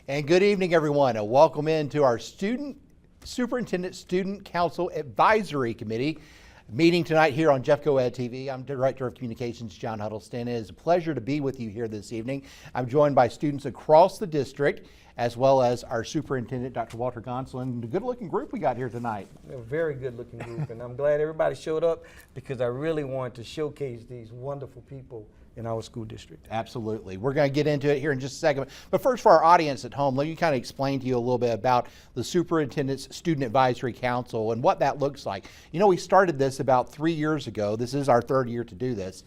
And good evening, everyone, and welcome into our Superintendent Student Council Advisory Committee meeting tonight here on Jeffco Ed TV. I'm Director of Communications, John Huddleston. It is a pleasure to be with you here this evening. I'm joined by students across the district, as well as our Superintendent, Dr. Walter Gonsoulin. The good-looking group we got here tonight. A very good-looking group, and I'm glad everybody showed up because I really wanted to showcase these wonderful people in our school district. Absolutely. We're going to get into it here in just a second. But first, for our audience at home, let me kind of explain to you a little bit about the Superintendent's Student Advisory Council and what that looks like. You know, we started this about 3 years ago. This is our third year to do this.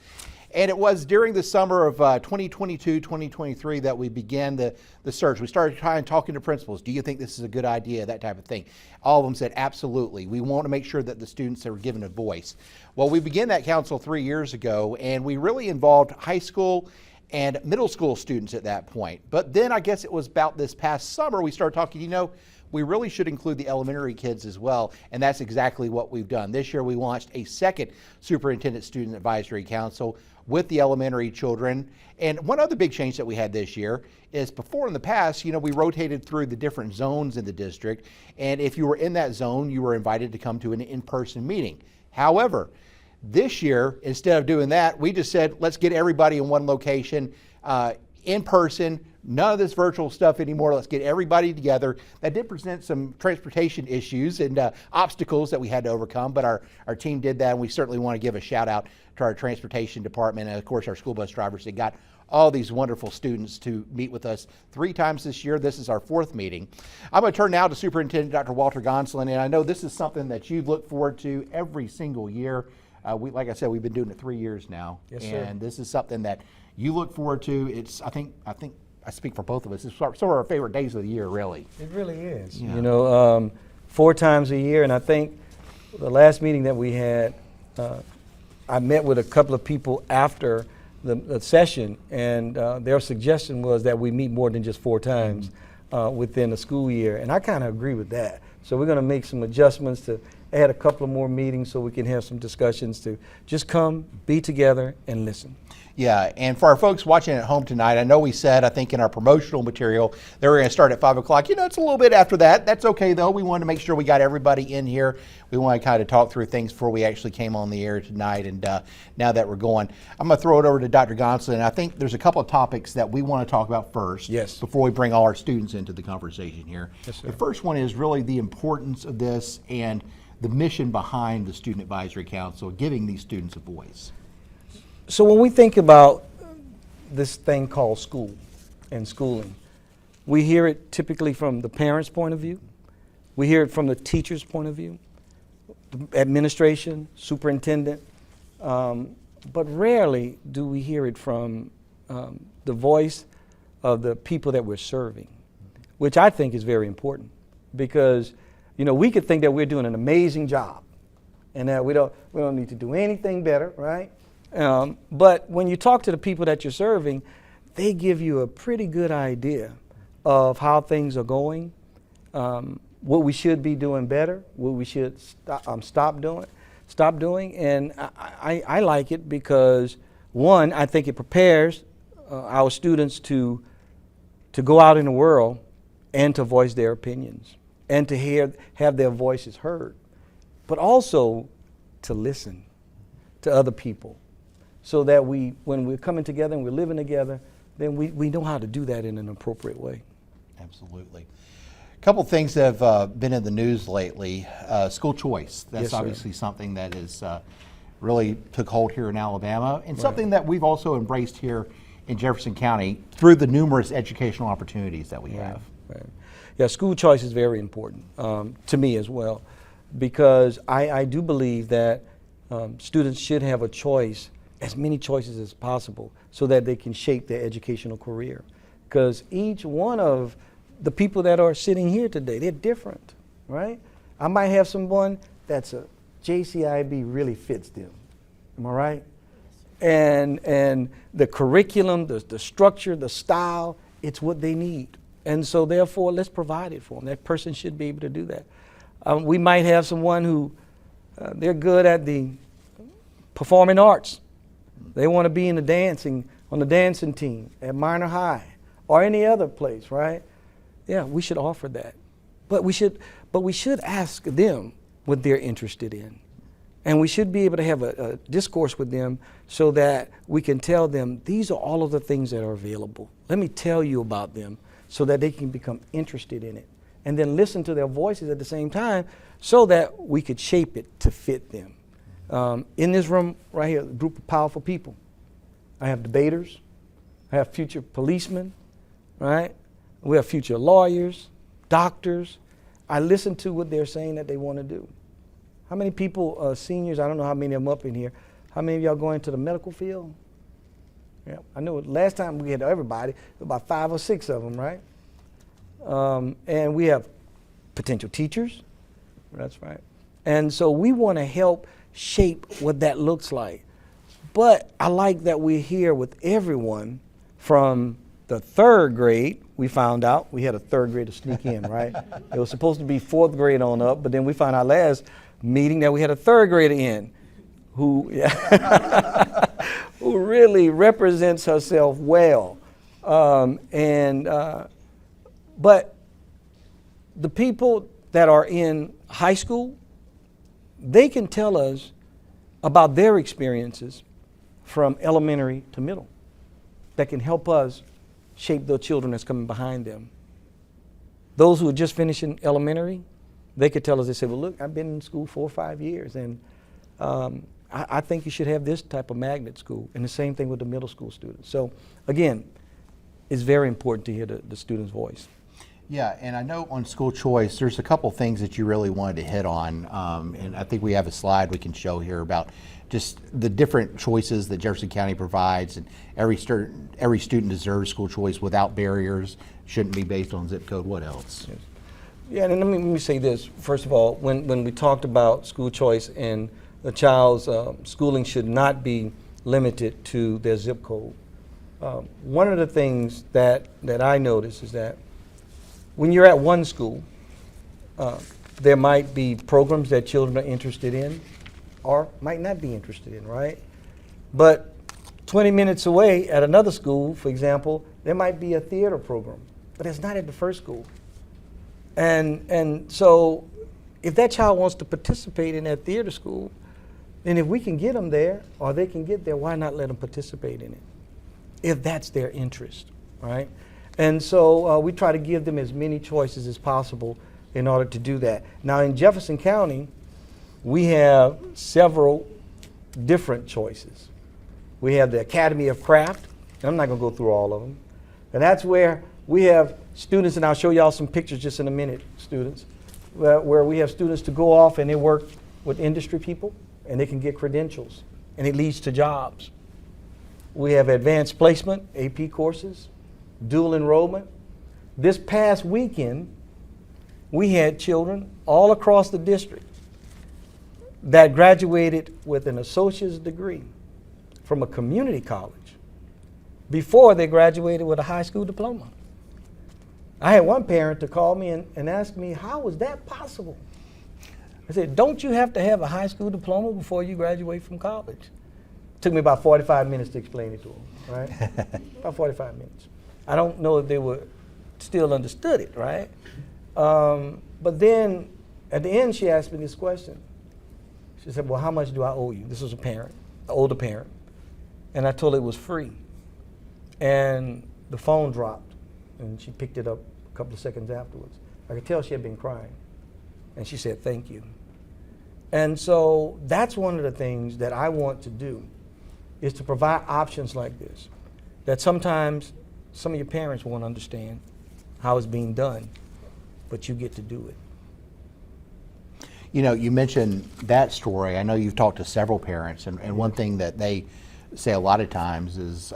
And it was during the summer of 2022, 2023 that we began the search. We started talking to principals. Do you think this is a good idea? That type of thing. All of them said, absolutely. We want to make sure that the students are given a voice. Well, we began that council 3 years ago, and we really involved high school and middle school students at that point. But then I guess it was about this past summer we started talking, you know, we really should include the elementary kids as well, and that's exactly what we've done. This year we launched a second Superintendent Student Advisory Council with the elementary children. And one other big change that we had this year is before in the past, you know, we rotated through the different zones in the district, and if you were in that zone, you were invited to come to an in-person meeting. However, this year, instead of doing that, we just said, let's get everybody in one location, in person, none of this virtual stuff anymore. Let's get everybody together. That did present some transportation issues and obstacles that we had to overcome, but our team did that, and we certainly want to give a shout out to our transportation department and of course our school bus drivers that got all these wonderful students to meet with us 3 times this year. This is our 4th meeting. I'm going to turn now to Superintendent Dr. Walter Gonsoulin, and I know this is something that you look forward to every single year. Like I said, we've been doing it 3 years now. Yes, sir. And this is something that you look forward to. It's, I think I speak for both of us. It's sort of our favorite days of the year, really. It really is. Yeah. You know, 4 times a year, and I think the last meeting that we had, I met with a couple of people after the session, and their suggestion was that we meet more than just 4 times within the school year, and I kind of agree with that. So we're going to make some adjustments to add a couple of more meetings so we can have some discussions to just come, be together, and listen. Yeah, and for our folks watching at home tonight, I know we said, I think in our promotional material, that we're going to start at 5 o'clock. You know, it's a little bit after that. That's okay, though. We wanted to make sure we got everybody in here. We want to kind of talk through things before we actually came on the air tonight, and now that we're going, I'm going to throw it over to Dr. Gonsoulin. I think there's a couple of topics that we want to talk about first. Yes. Before we bring all our students into the conversation here. Yes, sir. The first one is really the importance of this and the mission behind the Student Advisory Council, giving these students a voice. So when we think about this thing called school and schooling, we hear it typically from the parents' point of view. We hear it from the teacher's point of view, the administration, superintendent, but rarely do we hear it from the voice of the people that we're serving, which I think is very important because, you know, we could think that we're doing an amazing job and that we don't need to do anything better, right? But when you talk to the people that you're serving, they give you a pretty good idea of how things are going, what we should be doing better, what we should stop doing. And I like it because, one, I think it prepares our students to go out in the world and to voice their opinions and to have their voices heard, but also to listen to other people. So that when we're coming together and we're living together, then we know how to do that in an appropriate way. Absolutely. A couple things that have been in the news lately. School choice. That's Yes, sir. obviously something that is really took hold here in Alabama, and something that we've also embraced here in Jefferson County through the numerous educational opportunities that we have. Right. Yeah, school choice is very important to me as well, because I do believe that students should have a choice, as many choices as possible, so that they can shape their educational career. Because each one of the people that are sitting here today, they're different, right? I might have someone that's a JCIB really fits them, am I right? And the curriculum, the structure, the style, it's what they need. And so therefore, let's provide it for them. That person should be able to do that. We might have someone who, they're good at the performing arts. They want to be on the dancing team at Minor High or any other place, right? Yeah, we should offer that. But we should ask them what they're interested in. And we should be able to have a discourse with them so that we can tell them, these are all of the things that are available. Let me tell you about them so that they can become interested in it. And then listen to their voices at the same time so that we could shape it to fit them. In this room right here, a group of powerful people. I have debaters. I have future policemen, right? We have future lawyers, doctors. I listen to what they're saying that they want to do. How many people, seniors, I don't know how many of them up in here, how many of y'all going to the medical field? Yeah, I know last time we had everybody, about 5 or 6 of them, right? And we have potential teachers. That's right. And so we want to help shape what that looks like. But I like that we're here with everyone from the 3rd grade. We found out we had a 3rd grader sneak in, right? It was supposed to be 4th grade on up, but then we found out last meeting that we had a 3rd grader in who, who really represents herself well. But the people that are in high school, they can tell us about their experiences from elementary to middle that can help us shape the children that's coming behind them. Those who are just finishing elementary, they could tell us, they say, well, look, I've been in school 4 or 5 years, and I think you should have this type of magnet school. And the same thing with the middle school students. So again, it's very important to hear the student's voice. Yeah, and I know on school choice, there's a couple things that you really wanted to hit on, and I think we have a slide we can show here about just the different choices that Jefferson County provides, and every student deserves school choice without barriers, shouldn't be based on zip code. What else? Yes. Yeah, and let me say this. First of all, when we talked about school choice and the child's schooling should not be limited to their zip code, one of the things that I notice is that when you're at one school, there might be programs that children are interested in or might not be interested in, right? But 20 minutes away at another school, for example, there might be a theater program, but it's not at the first school. And so if that child wants to participate in that theater school, then if we can get them there or they can get there, why not let them participate in it if that's their interest, right? And so we try to give them as many choices as possible in order to do that. Now in Jefferson County, we have several different choices. We have the Academy of Craft, and I'm not going to go through all of them. And that's where we have students, and I'll show y'all some pictures just in a minute, students, where we have students to go off and they work with industry people and they can get credentials and it leads to jobs. We have advanced placement, AP courses, dual enrollment. This past weekend, we had children all across the district that graduated with an associate's degree from a community college before they graduated with a high school diploma. I had one parent to call me and ask me, how was that possible? I said, don't you have to have a high school diploma before you graduate from college? It took me about 45 minutes to explain it to them, right? About 45 minutes. I don't know if they were still understood it, right? But then at the end, she asked me this question. She said, well, how much do I owe you? This was a parent, an older parent. And I told her it was free. And the phone dropped, and she picked it up a couple of seconds afterwards. I could tell she had been crying. And she said, thank you. And so that's one of the things that I want to do, is to provide options like this, that sometimes some of your parents won't understand how it's being done, but you get to do it. You know, you mentioned that story. I know you've talked to several parents, and one thing that they say a lot of times is,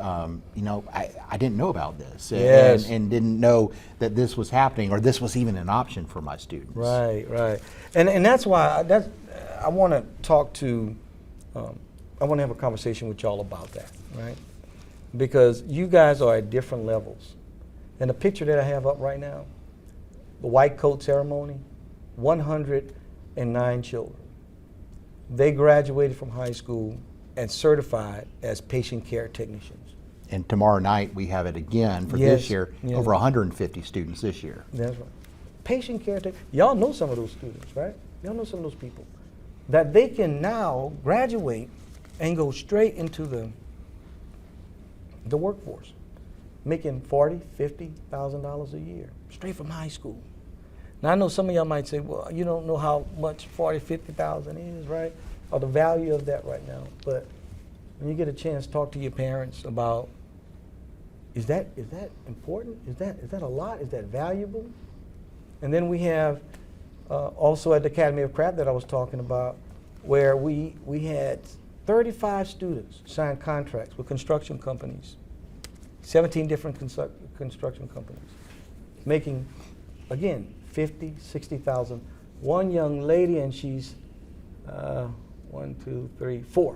you know, I didn't know about this, Yes. and didn't know that this was happening or this was even an option for my students. Right, right. And that's why I want to talk to, I want to have a conversation with y'all about that, right? Because you guys are at different levels. And the picture that I have up right now, the white coat ceremony, 109 children. They graduated from high school and certified as patient care technicians. And tomorrow night, we have it again for Yes, this year, yes. over 150 students this year. That's right. Patient caretaker. Y'all know some of those students, right? Y'all know some of those people that they can now graduate and go straight into the workforce, making $40,000, $50,000 a year, straight from high school. Now I know some of y'all might say, well, you don't know how much 40, 50,000 is, right? Or the value of that right now. But when you get a chance, talk to your parents about, is that important? Is that a lot? Is that valuable? And then we have also at the Academy of Craft that I was talking about, where we had 35 students sign contracts with construction companies, 17 different construction companies, making, again, 50, 60,000. One young lady, and she's 1, 2, 3, 4,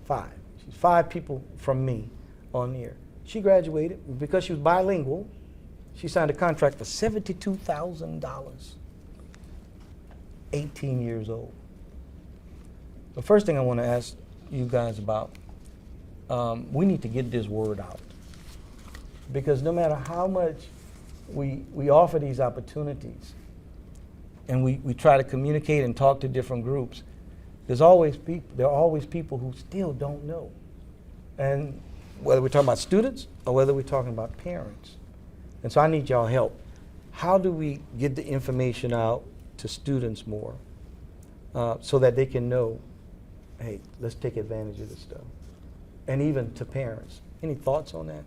5. She's 5 people from me on here. She graduated because she was bilingual. She signed a contract for $72,000, 18 years old. The first thing I want to ask you guys about, we need to get this word out. Because no matter how much we offer these opportunities and we try to communicate and talk to different groups, there are always people who still don't know. And whether we're talking about students or whether we're talking about parents. And so I need y'all help. How do we get the information out to students more so that they can know, hey, let's take advantage of this stuff? And even to parents. Any thoughts on that?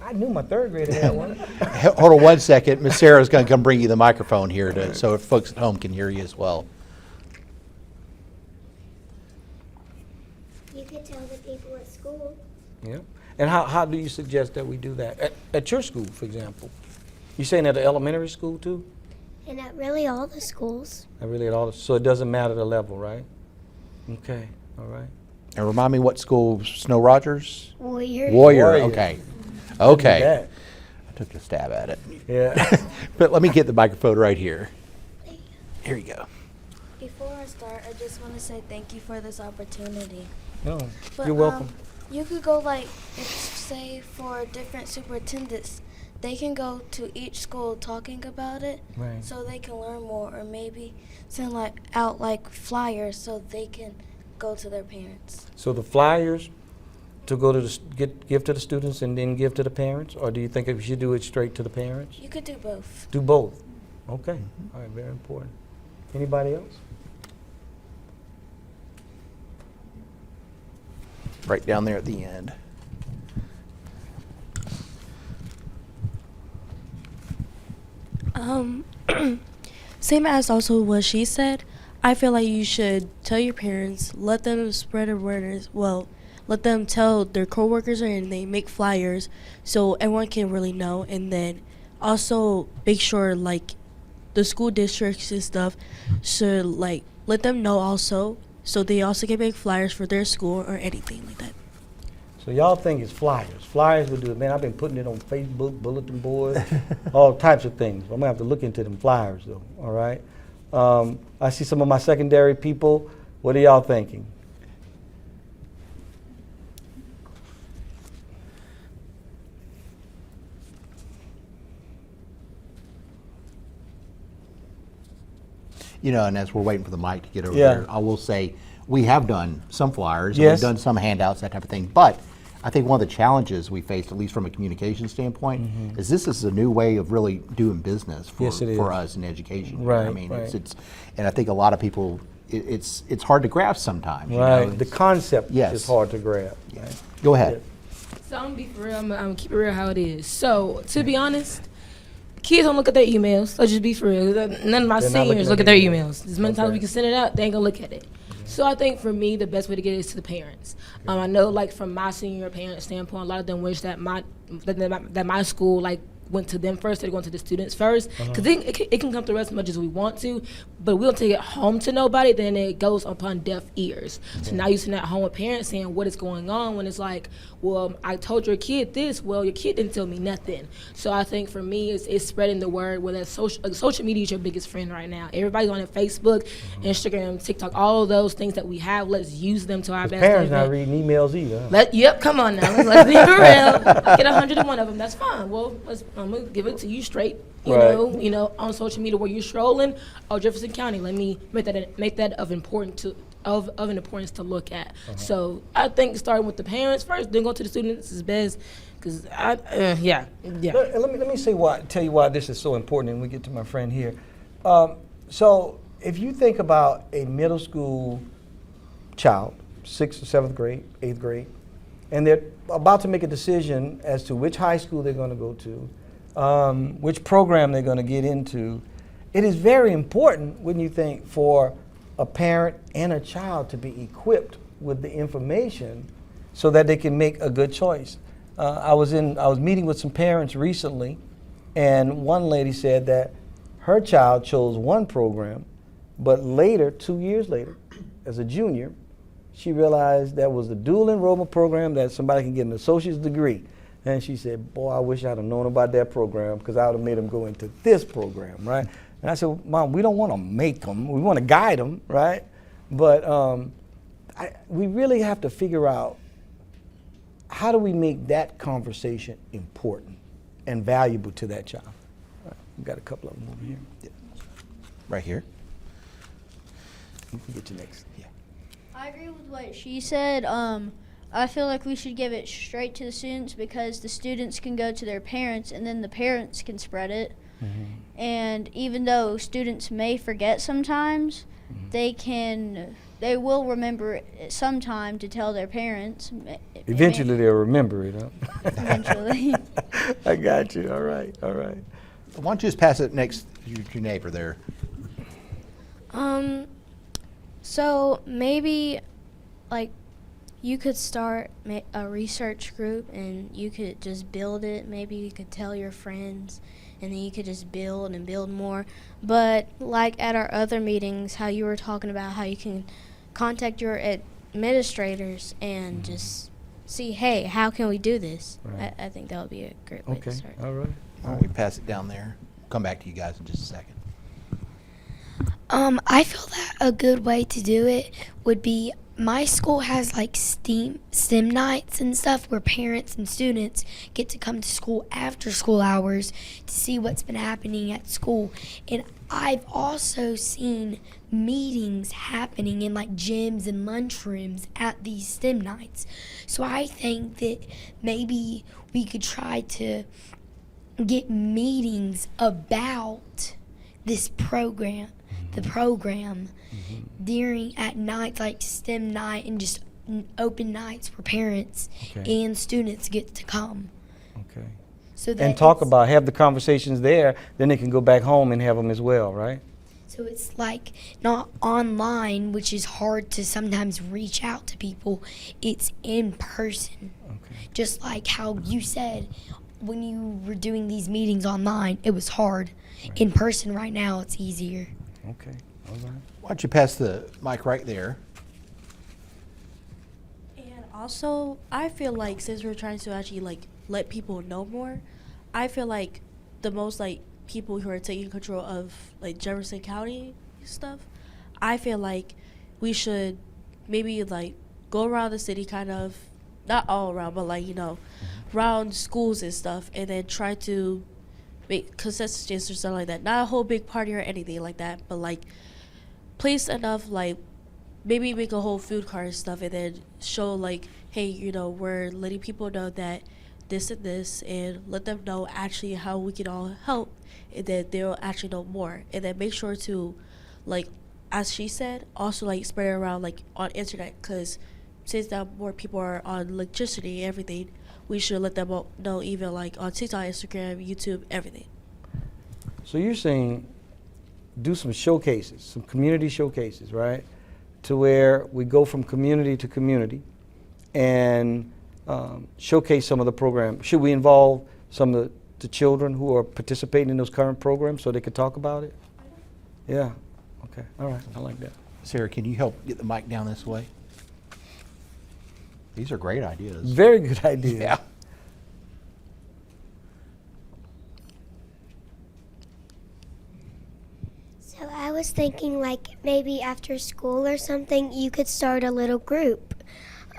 I knew my third grader had one. Hold on one second. Miss Sarah's going to come bring you the microphone here so folks at home can hear you as well. You could tell the people at school. Yeah. And how do you suggest that we do that? At your school, for example. You saying at the elementary school too? And at really all the schools. Really at all, so it doesn't matter the level, right? Okay, all right. And remind me what school, Snow Rogers? Warrior. Warrior, Warrior. okay. I do Okay. that. I took a stab at it. Yeah. But let me get the microphone right here. Here you go. Before I start, I just want to say thank you for this opportunity. No, But, you're welcome. You could go say for different superintendents, they can go to each school talking about it, Right. so they can learn more, or maybe send out flyers so they can go to their parents. So the flyers to go to give to the students and then give to the parents, or do you think we should do it straight to the parents? You could do both. Do both. Okay. All right. Very important. Anybody else? Right down there at the end. Same as also what she said, I feel like you should tell your parents, let them spread awareness, let them tell their coworkers and they make flyers so everyone can really know, and then also make sure the school districts and stuff should let them know also so they also can make flyers for their school or anything like that. So y'all think it's flyers. Flyers will do it. Man, I've been putting it on Facebook, bulletin boards, all types of things. I'm going to have to look into them flyers, though, all right? I see some of my secondary people. What are y'all thinking? You know, and as we're waiting for the mic to get over Yeah. there, I will say we have done some flyers, and Yes. we've done some handouts, that type of thing. But I think one of the challenges we faced, at least from a communication standpoint, is this is a new way of really doing business for, Yes, it for is. us in education. Right, I mean, right. it's and I think a lot of people, it's hard to grasp sometimes. you know, Right. The it's- concept Yes. is hard to grab. Yeah. Go ahead. So I'm gonna be for real. I'm gonna keep it real how it is. So to be honest, kids don't look at their emails. Let's just be for real. None of my They're not looking seniors at look at their their emails. emails. As many times Okay. we can send it out, they ain't gonna look at it. So I think for me, the best way to get it is to the parents. I know, from my senior parent standpoint, a lot of them wish that my school went to them first, they're going to the students first. Because it can come through as much as we want to, but we don't take it home to nobody, then it goes upon deaf ears. So now you're sitting at home with parents saying what is going on when it's like, well, I told your kid this, well, your kid didn't tell me nothing. So I think for me, it's spreading the word, whether social media is your biggest friend right now. Everybody's on it, Facebook, Instagram, TikTok, all of those things that we have, let's use them to our best. Parents not reading emails either. Yep, come on now. Let's be real. Get 101 of them. That's fine. Well, I'm gonna give it to you straight. You know, on social media where you're strolling. Oh, Jefferson County. Let me make that of an importance to look at. So I think starting with the parents first, then go to the students is best. Because yeah. Let me tell you why this is so important, and we get to my friend here. So if you think about a middle school child, 6th or 7th grade, 8th grade, and they're about to make a decision as to which high school they're going to go to, which program they're going to get into, it is very important, wouldn't you think, for a parent and a child to be equipped with the information so that they can make a good choice. I was meeting with some parents recently, and one lady said that her child chose one program, but later, 2 years later, as a junior, she realized that was the dual enrollment program that somebody can get an associate's degree. And she said, boy, I wish I'd have known about that program because I would have made them go into this program, right? And I said, Mom, we don't want to make them. We want to guide them, right? But we really have to figure out how do we make that conversation important and valuable to that child. Right, we've got a couple of them over here. Yeah. Right here. We can get you next. Yeah. I agree with what she said. I feel like we should give it straight to the students because the students can go to their parents and then the parents can spread it. And even though students may forget sometimes, they will remember it sometime to tell their parents. Eventually they'll remember it, huh? Eventually. I got you. All right. Why don't you just pass it next to your neighbor there? So maybe, like, you could start a research group and you could just build it. Maybe you could tell your friends and then you could just build and build more. But like at our other meetings, how you were talking about how you can contact your administrators and just see, hey, how can we do this? Right. I think that would be a great way to start. All right. Why don't we pass it down there? Come back to you guys in just a second. I feel that a good way to do it would be my school has like STEM nights and stuff where parents and students get to come to school after school hours to see what's been happening at school. And I've also seen meetings happening in like gyms and lunchrooms at these STEM nights. So I think that maybe we could try to get meetings about this program, during at nights like STEM night and just open nights where parents and students get to come. Okay. So that And have the conversations there, then they can go back home and have them as well, right? So it's like not online, which is hard to sometimes reach out to people. It's in person. Okay. Just like how you said when you were doing these meetings online, it was hard. Right. In person right now, it's easier. Okay. All right. Why don't you pass the mic right there? And also, I feel like since we're trying to actually like let people know more, I feel like the most like people who are taking control of like Jefferson County stuff, I feel like we should maybe like go around the city kind of, not all around, but like, you know, around schools and stuff, and then try to make consensus or something like that. Not a whole big party or anything like that, but like place enough, like maybe make a whole food cart and stuff, and then show like, hey, you know, we're letting people know that this and this, and let them know actually how we can all help, and then they'll actually know more. And then make sure to, like, as she said, also like spread it around like on internet, because since now more people are on electricity and everything, we should let them know even like on TikTok, Instagram, YouTube, everything. So you're saying do some showcases, some community showcases, right? To where we go from community to community and showcase some of the programs. Should we involve some of the to children who are participating in those current programs so they could talk about it? Yeah. Okay. All right. I like that. Sarah, can you help get the mic down this way? These are great ideas. Very good idea. Yeah. So I was thinking like maybe after school or something, you could start a little group.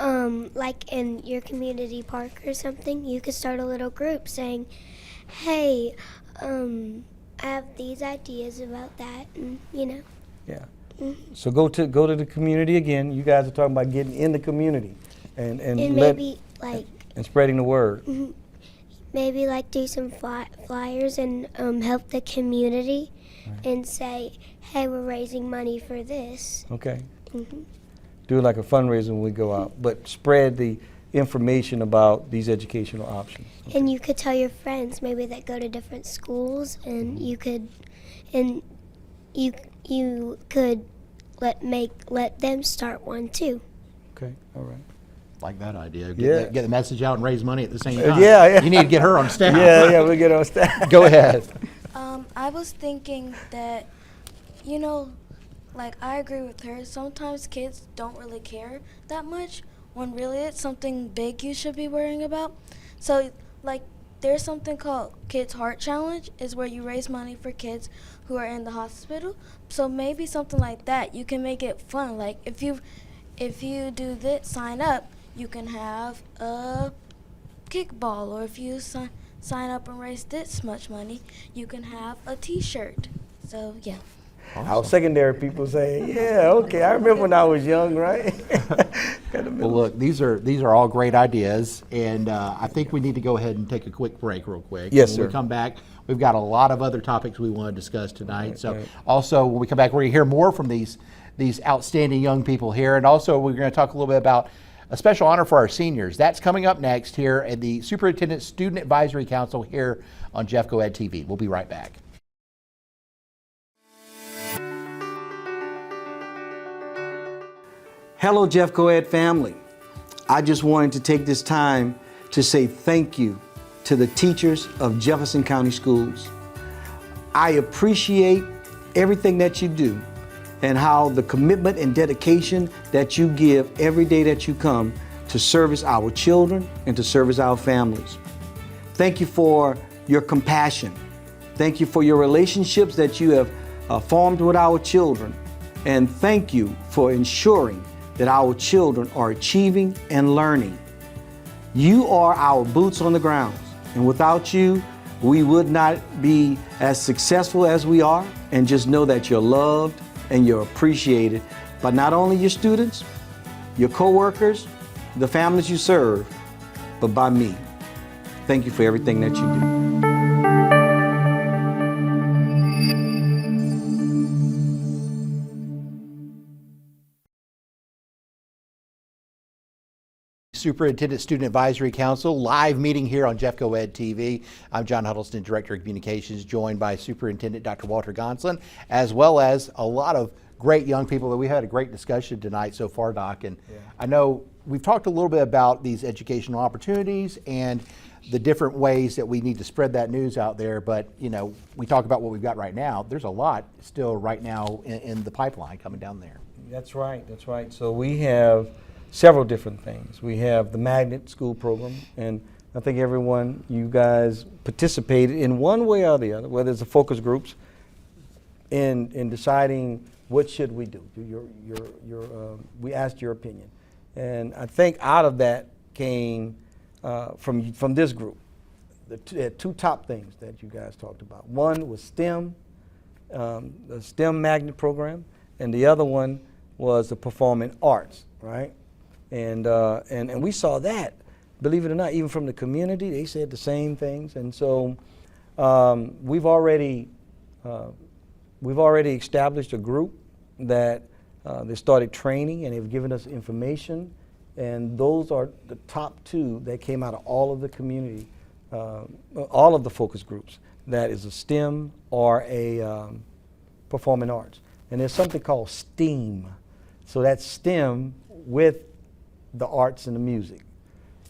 Like in your community park or something, you could start a little group saying, hey, I have these ideas about that, and Yeah. Mhm. So go to the community again. You guys are talking about getting in the community and and let- maybe like and spreading the word. maybe like do some flyers and help the community and say, hey, we're raising money for this. Okay. Mhm. Do it like a fundraiser when we go out, but spread the information about these educational options. And you could tell your friends maybe that go to different schools, and you could let them start one too. Okay. All right. Like that idea. Yeah. Get the message out and raise money at the same time. Yeah. You need to get her on staff. Yeah. We'll get on staff. Go ahead. I was thinking that, like I agree with her. Sometimes kids don't really care that much when really it's something big you should be worrying about. So, like, there's something called Kids Heart Challenge, is where you raise money for kids who are in the hospital. So maybe something like that. You can make it fun. Like if you do this, sign up, you can have a kickball, or if you sign up and raise this much money, you can have a T-shirt. So yeah. Our secondary people say, yeah, okay, I remember when I was young, right? Well, look, these are all great ideas, and I think we need to go ahead and take a quick break real quick. Yes, When sir. we come back, we've got a lot of other topics we want to discuss tonight. Right, So right. also, when we come back, we're going to hear more from these outstanding young people here, and also we're going to talk a little bit about a special honor for our seniors. That's coming up next here at the Superintendent Student Advisory Council here on Jeffco Ed TV. We'll be right back. Hello, Jeffco Ed family. I just wanted to take this time to say thank you to the teachers of Jefferson County Schools. I appreciate everything that you do and how the commitment and dedication that you give every day that you come to service our children and to service our families. Thank you for your compassion. Thank you for your relationships that you have formed with our children. And thank you for ensuring that our children are achieving and learning. You are our boots on the ground, and without you, we would not be as successful as we are. And just know that you're loved and you're appreciated by not only your students, your coworkers, the families you serve, but by me. Thank you for everything that you do. Superintendent Student Advisory Council live meeting here on Jeffco Ed TV. I'm John Huddleston, Director of Communications, joined by Superintendent Dr. Walter Gonsoulin, as well as a lot of great young people that we had a great discussion tonight so far, Doc. And I know we've talked a little bit about these educational opportunities and the different ways that we need to spread that news out there. But, we talk about what we've got right now. There's a lot still right now in the pipeline coming down there. That's right, that's right. So we have several different things. We have the Magnet School Program, and I think everyone, you guys participated in one way or the other, whether it's the focus groups, in deciding what should we do. We asked your opinion. And I think out of that came from this group, the two top things that you guys talked about. One was STEM, the STEM Magnet Program, and the other one was the Performing Arts, right? And we saw that, believe it or not, even from the community, they said the same things. And so we've already established a group that they started training, and they've given us information. And those are the top two that came out of all of the community, all of the focus groups. That is a STEM or a performing arts. And there's something called STEAM. So that's STEM with the arts and the music.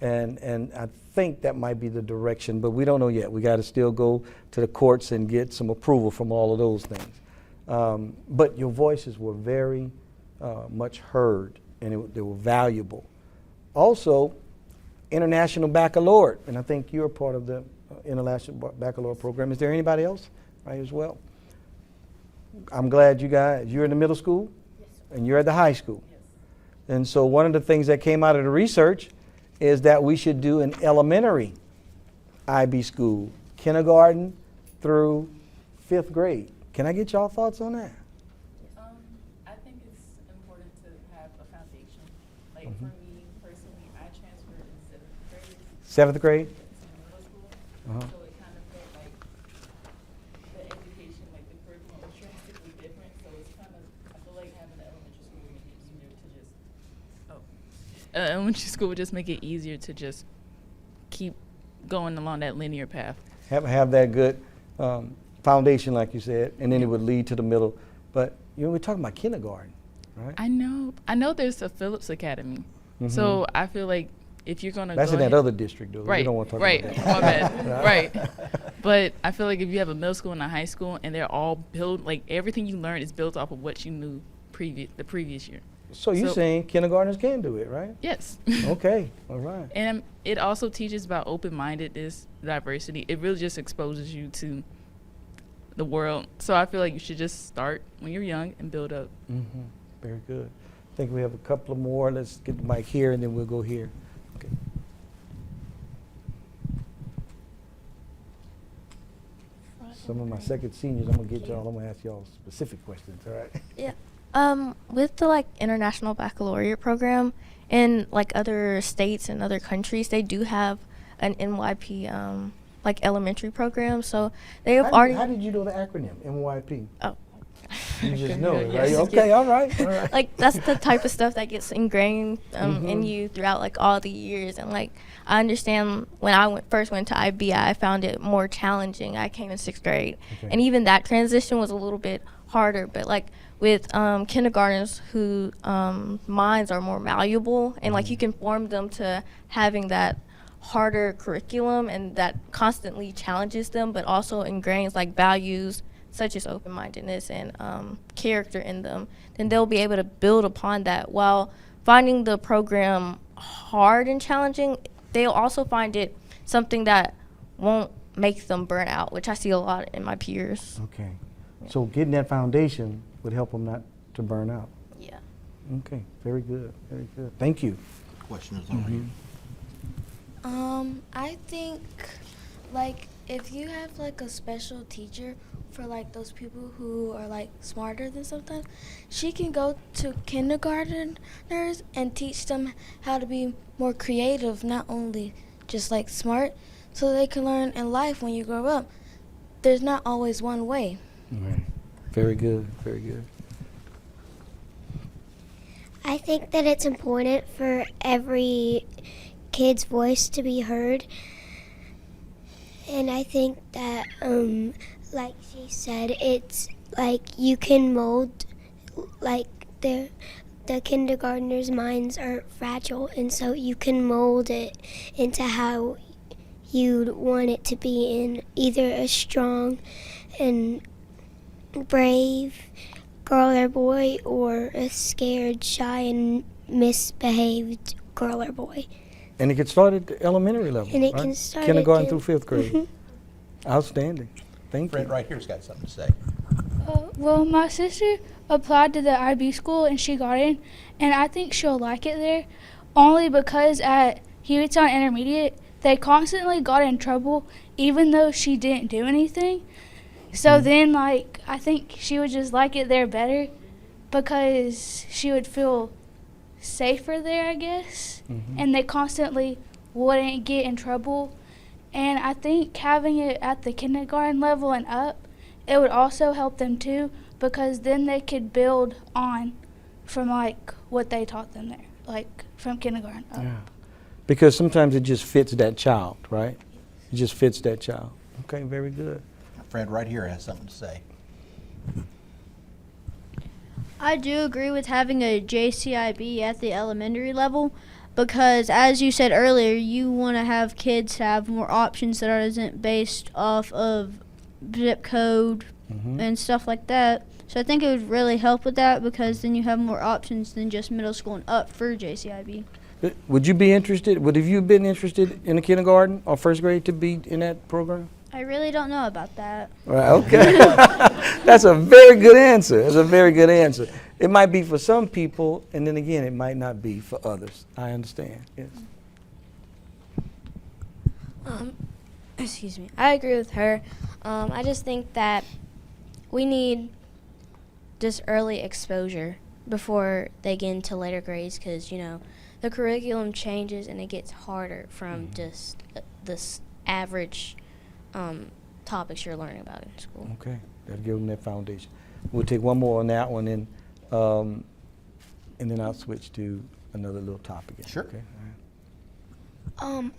And I think that might be the direction, but we don't know yet. We got to still go to the courts and get some approval from all of those things. But your voices were very much heard, and they were valuable. Also, International Baccalaureate, and I think you're part of the International Baccalaureate program. Is there anybody else right as well? I'm glad you're in the middle school, and you're at the high school. And so one of the things that came out of the research is that we should do an elementary IB school, kindergarten through 5th grade. Can I get y'all thoughts on that? I think it's important to have a foundation. Like for me personally, I transferred in 7th grade. 7th grade? To middle school. Uh-huh. So it kind of felt like the education, like the curriculum was drastically different. So it's kind of, I feel like having an elementary school would make it easier to just, elementary school would just make it easier to just keep going along that linear path. Have that good foundation, like you said, and then it would lead to the middle. But we're talking about kindergarten, right? I know there's a Phillips Academy. So I feel like if you're gonna That's go in that ahead, other district, though. We right, don't want to talk right, about that. my bad, right. But I feel like if you have a middle school and a high school, and they're all built, like everything you learn is built off of what you knew the previous year. So you're saying kindergartners can do it, right? Yes. Okay, all right. And it also teaches about open-mindedness, diversity. It really just exposes you to the world. So I feel like you should just start when you're young and build up. Very good. I think we have a couple of more. Let's get the mic here, and then we'll go here. Okay. Some of my second seniors, I'm going to get y'all. I'm going to ask y'all specific questions, all right? Yeah. With the International Baccalaureate program in other states and other countries, they do have an NYP elementary program. So they have already. How did you know the acronym NYP? Oh. You just know it, Yes. right? Okay, all right. That's the type of stuff that gets ingrained in you throughout all the years. And I understand when I first went to IB, I found it more challenging. I came in 6th grade, and even that transition was a little bit harder. But with kindergartners who minds are more malleable, and you can form them to having that harder curriculum, and that constantly challenges them, but also ingrains values such as open-mindedness and character in them, then they'll be able to build upon that. While finding the program hard and challenging, they'll also find it something that won't make them burn out, which I see a lot in my peers. Okay. So getting that foundation would help them not to burn out. Yeah. Okay, very good, very good. Thank you. Question is on you. I think if you have a special teacher for those people who are smarter than sometimes, she can go to kindergarteners and teach them how to be more creative, not only just smart, so they can learn in life when you grow up. There's not always one way. Right. Very good, very good. I think that it's important for every kid's voice to be heard. And I think that, like she said, it's you can mold, the kindergartners' minds are fragile, and so you can mold it into how you'd want it to be, in either a strong and brave girl or boy, or a scared, shy, and misbehaved girl or boy. And it can start at the elementary level, And it right? can start Kindergarten at through 5th grade. Outstanding. Thank Friend you. right here's got something to say. Well, my sister applied to the IB school and she got in, and I think she'll like it there, only because at Hewittstown Intermediate, they constantly got in trouble even though she didn't do anything. So then, I think she would just like it there better because she would feel safer there, I guess, and they constantly wouldn't get in trouble. And I think having it at the kindergarten level and up, it would also help them too, because then they could build on from what they taught them there, from kindergarten up. Yeah. Because sometimes it just fits that child, right? It just fits that child. Okay, very good. A friend right here has something to say. I do agree with having a JCIB at the elementary level. because as you said earlier, you want to have kids have more options that isn't based off of zip code and stuff like that. So I think it would really help with that, because then you have more options than just middle school and up for JCIB. Would you be interested, would have you been interested in a kindergarten or first grade to be in that program? I really don't know about that. Right, okay. That's a very good answer. That's a very good answer. It might be for some people, and then again, it might not be for others. I understand, yes. Excuse me. I agree with her. I just think that we need just early exposure before they get into later grades, because, you know, the curriculum changes and it gets harder from just this average topics you're learning about in school. Okay, that'll give them that foundation. We'll take one more on that one, and then I'll switch to another little topic. Sure. Okay.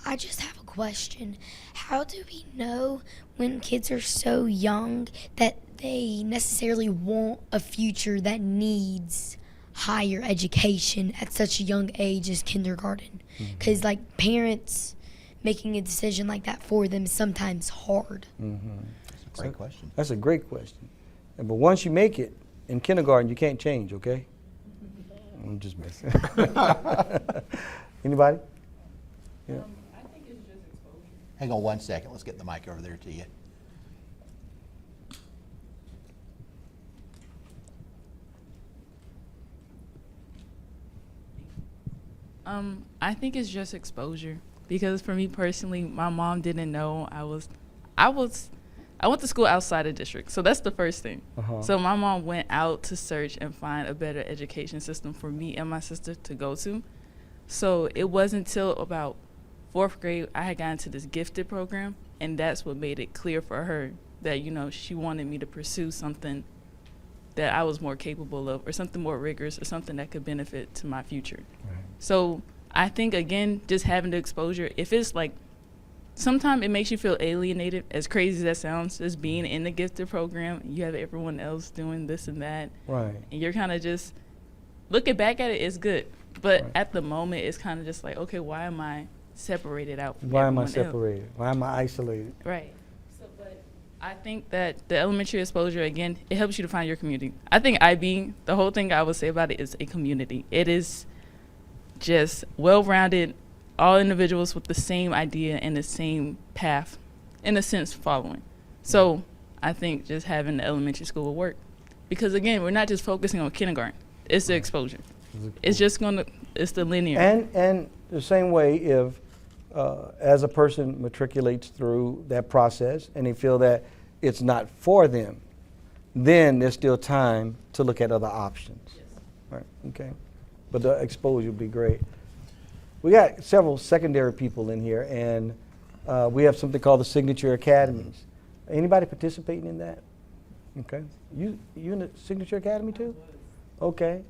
I just have a question. How do we know when kids are so young that they necessarily want a future that needs higher education at such a young age as kindergarten? Because like parents making a decision like that for them is sometimes hard. That's a great question. That's a great question. But once you make it in kindergarten, you can't change, okay? I'm just messing. Anybody? Yeah. I think it's just exposure. Hang on one second. Let's get the mic over there to you. I think it's just exposure, because for me personally, my mom didn't know I went to school outside of district, so that's the first thing. So my mom went out to search and find a better education system for me and my sister to go to. So it wasn't until about 4th grade I had gotten to this gifted program, and that's what made it clear for her that, you know, she wanted me to pursue something that I was more capable of, or something more rigorous, or something that could benefit to my future. Right. So I think, again, just having the exposure, if it's like, sometimes it makes you feel alienated, as crazy as that sounds, just being in the gifted program, you have everyone else doing this and that, Right. and you're kind of just, looking back at it, it's good, but Right. at the moment, it's kind of just like, okay, why am I separated out from Why am I everyone else? separated? Why am I isolated? Right. So, but I think that the elementary exposure, again, it helps you to find your community. I think IB, the whole thing I would say about it is a community. It is just well-rounded, all individuals with the same idea and the same path, in a sense, following. So I think just having the elementary school will work. Because, again, we're not just focusing on kindergarten. It's the exposure. It's just it's the linear. And the same way, if as a person matriculates through that process and they feel that it's not for them, then there's still time to look at other options. Yes. Right, okay. But the exposure would be great. We got several secondary people in here, and we have something called the Signature Academies. Anybody participating in that? Okay. You in the Signature Academy too? Okay.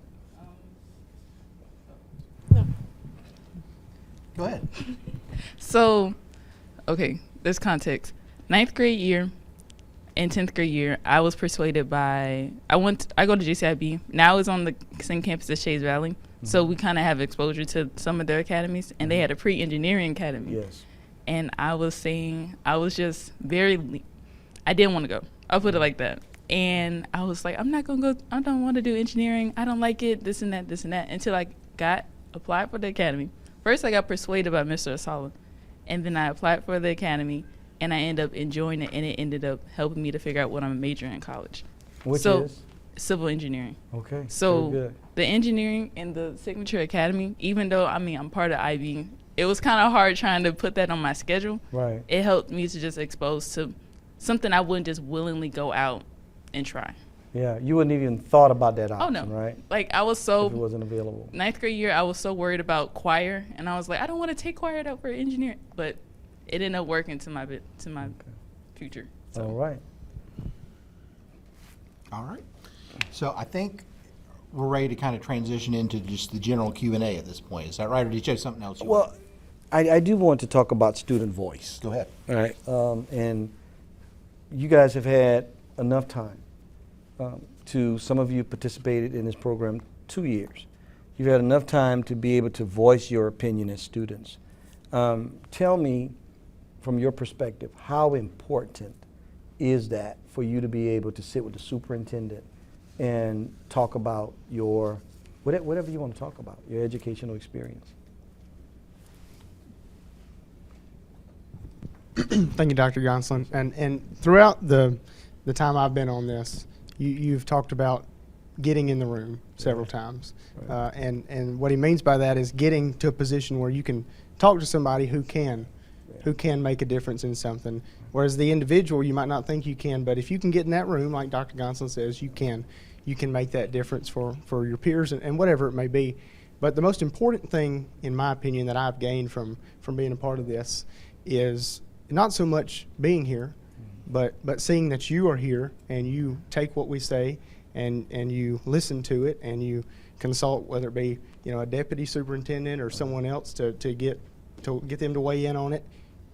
Go ahead. So, okay, there's context. 9th grade year and 10th grade year, I was persuaded by, I go to JCIB. Now it's on the same campus as Shays Valley. So we kind of have exposure to some of their academies, and they had a pre-engineering academy. Yes. And I was saying, I was just I didn't want to go. I'll put it like that. And I was like, I'm not going to go, I don't want to do engineering. I don't like it, this and that, until I applied for the academy. First, I got persuaded by Mr. Gonsoulin, and then I applied for the academy, and I ended up enjoying it, and it ended up helping me to figure out what I'm majoring in college. Which So, is? Civil engineering. Okay. So very good. the engineering in the Signature Academy, even though, I'm part of IB, it was kind of hard trying to put that on my schedule. Right. It helped me to just expose to something I wouldn't just willingly go out and try. Yeah, you wouldn't even thought about that option, Oh, no. right? Like, I was If it so, wasn't available. 9th grade year, I was so worried about choir, and I was like, I don't want to take choir out for engineering, but it ended up working to my future. So. All right. All right. So I think we're ready to kind of transition into just the general Q&A at this point. Is that right, or did you have something else? Well, I do want to talk about student voice. Go ahead. All right. And you guys have had enough time some of you participated in this program 2 years. You've had enough time to be able to voice your opinion as students. Tell me, from your perspective, how important is that for you to be able to sit with the superintendent and talk about your, whatever you want to talk about, your educational experience? Thank you, Dr. Gonsoulin. And throughout the time I've been on this, you've talked about getting in the room several times. Right. And what he means by that is getting to a position where you can talk to somebody who can make a difference in something. Whereas the individual, you might not think you can, but if you can get in that room, like Dr. Gonsoulin says, you can make that difference for your peers and whatever it may be. But the most important thing, in my opinion, that I've gained from being a part of this is not so much being here, but seeing that you are here and you take what we say and you listen to it and you consult, whether it be a deputy superintendent or someone else to get them to weigh in on it.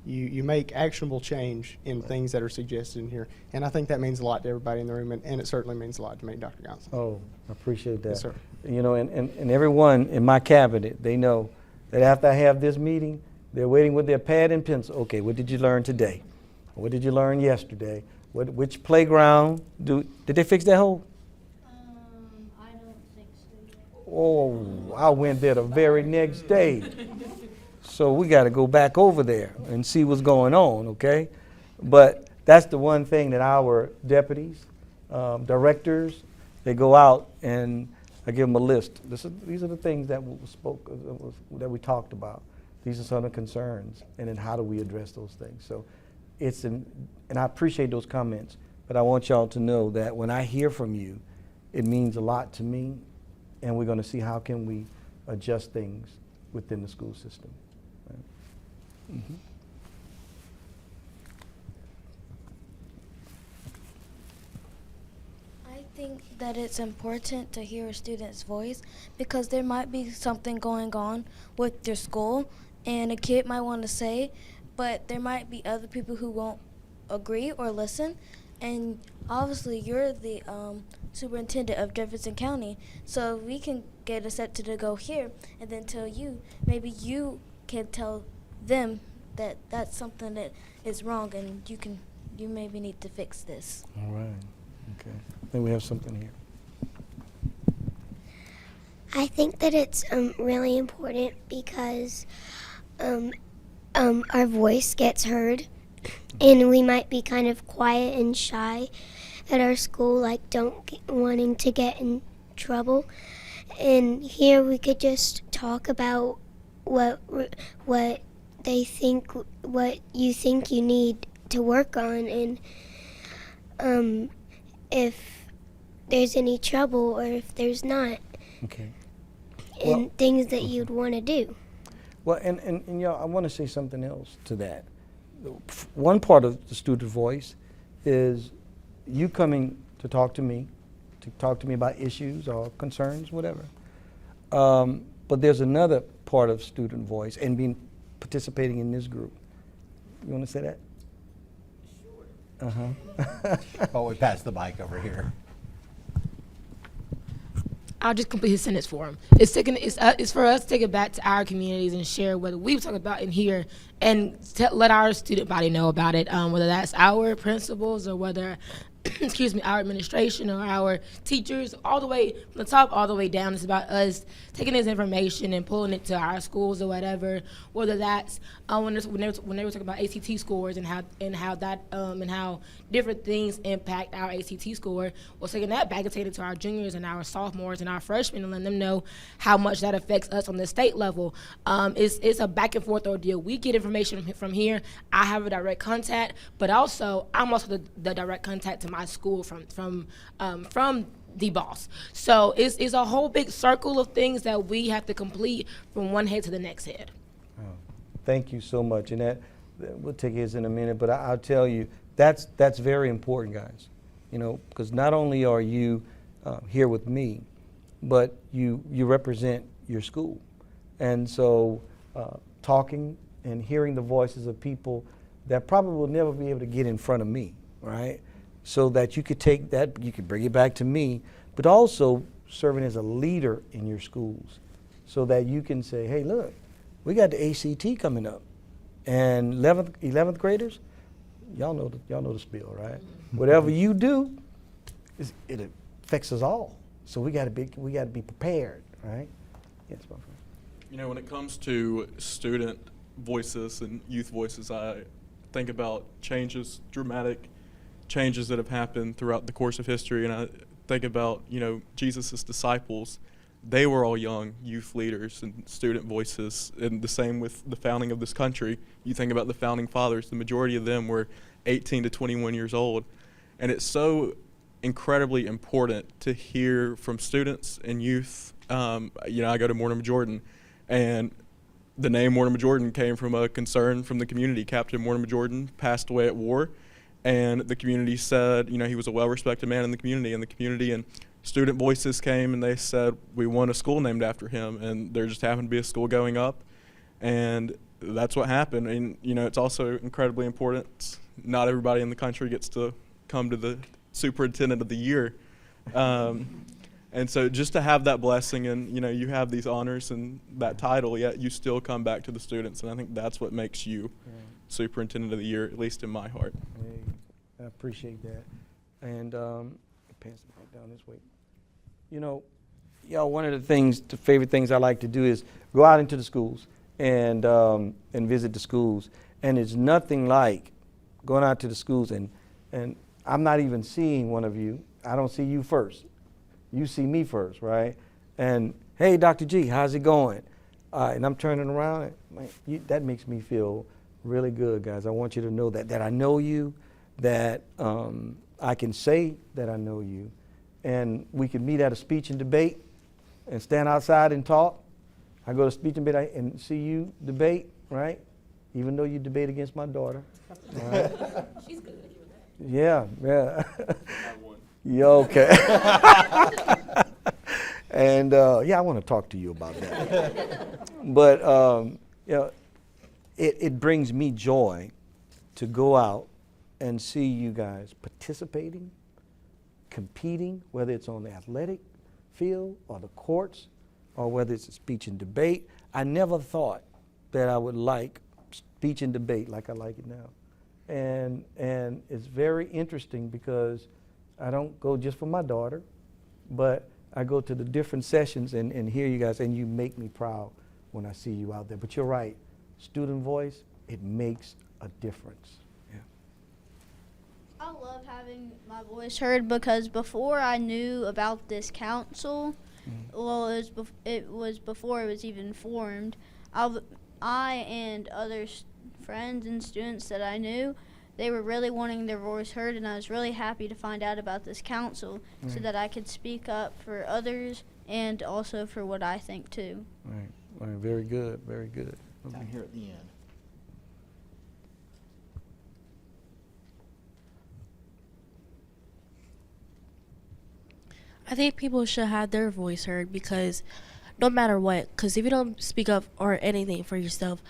You make actionable change in things that are suggested in here, and I think that means a lot to everybody in the room, and it certainly means a lot to me, Dr. Gonsoulin. Oh, I appreciate that. Yes, sir. And everyone in my cabinet, they know that after I have this meeting, they're waiting with their pad and pencil. Okay, what did you learn today? What did you learn yesterday? Which playground? Did they fix that hole? I don't think so yet. Oh, I went there the very next day. So we got to go back over there and see what's going on, okay? But that's the one thing that our deputies, directors, they go out and I give them a list. These are the things that that we talked about. These are some of the concerns, and then how do we address those things? So and I appreciate those comments, but I want y'all to know that when I hear from you, it means a lot to me, and we're going to see how can we adjust things within the school system. Right? Mm-hmm. I think that it's important to hear a student's voice because there might be something going on with your school and a kid might want to say, but there might be other people who won't agree or listen. And obviously you're the superintendent of Jefferson County, so we can get accepted to go here and then tell you, maybe you can tell them that that's something that is wrong and you maybe need to fix this. All right. Okay. I think we have something here. I think that it's really important because our voice gets heard, and we might be kind of quiet and shy at our school, like wanting to get in trouble. And here we could just talk about what they think, what you think you need to work on, and if there's any trouble or if there's not. Okay. And things that you'd want to do. Well, and y'all, I want to say something else to that. One part of the student voice is you coming to talk to me about issues or concerns, whatever. But there's another part of student voice and participating in this group. You want to say that? Sure. Uh-huh. Oh, we passed the mic over here. I'll just complete his sentence for him. It's for us to take it back to our communities and share what we've talked about in here and let our student body know about it, whether that's our principals or whether, our administration or our teachers, all the way from the top all the way down. It's about us taking this information and pulling it to our schools or whatever, whether that's when they were talking about ACT scores and how different things impact our ACT score, well, taking that back and taking it to our juniors and our sophomores and our freshmen and letting them know how much that affects us on the state level. It's a back and forth ordeal. We get information from here. I have a direct contact, but also I'm also the direct contact to my school from the boss. So it's a whole big circle of things that we have to complete from one head to the next head. Oh, thank you so much. And that we'll take his in a minute, but I'll tell you that's very important, guys. Because not only are you here with me, but you represent your school, and so talking and hearing the voices of people that probably will never be able to get in front of me, right? So that you could take that, you could bring it back to me, but also serving as a leader in your schools so that you can say, hey, look, we got the ACT coming up. And 11th graders, y'all know the spiel, right? Whatever you do, it affects us all. So we got to be prepared, right? Yes, my friend. You know, when it comes to student voices and youth voices, I think about dramatic changes that have happened throughout the course of history, and I think about, you know, Jesus' disciples. They were all young youth leaders and student voices, and the same with the founding of this country. You think about the founding fathers, the majority of them were 18 to 21 years old, and it's so incredibly important to hear from students and youth. You know, I go to Mortimer Jordan, and the name Mortimer Jordan came from a concern from the community. Captain Mortimer Jordan passed away at war, and the community said, you know, he was a well-respected man in the community, and student voices came and they said, we want a school named after him, and there just happened to be a school going up, and that's what happened. And, you know, it's also incredibly important. Not everybody in the country gets to come to the Superintendent of the Year. And so just to have that blessing, and, you know, you have these honors and that title, yet you still come back to the students, and I think that's what makes you Superintendent of the Year, at least in my heart. Hey, I appreciate that. And pass it back down this way. You know, y'all, one of the favorite things I like to do is go out into the schools and visit the schools. And it's nothing like going out to the schools and I'm not even seeing one of you. I don't see you first. You see me first, right? And hey, Dr. G, how's it going? And I'm turning around. And, that makes me feel really good, guys. I want you to know that I know you, that I can say that I know you, and we can meet at a speech and debate and stand outside and talk. I go to speech and debate and see you debate, right? Even though you debate against my daughter. Right? She's good at doing that. Yeah. I won. Yeah, okay. And yeah, I want to talk to you about that. But you know, it brings me joy to go out and see you guys participating, competing, whether it's on the athletic field or the courts, or whether it's a speech and debate. I never thought that I would like speech and debate like I like it now. And it's very interesting because I don't go just for my daughter, but I go to the different sessions and hear you guys, and you make me proud when I see you out there. But you're right, student voice, it makes a difference. I love having my voice heard because before I knew about this council, well, it was before it was even formed, I and other friends and students that I knew, they were really wanting their voice heard, and I was really happy to find out about this council so that I could speak up for others and also for what I think too. Right, very good, very good. Down here at the end. I think people should have their voice heard because no matter what, because if you don't speak up or anything for yourself,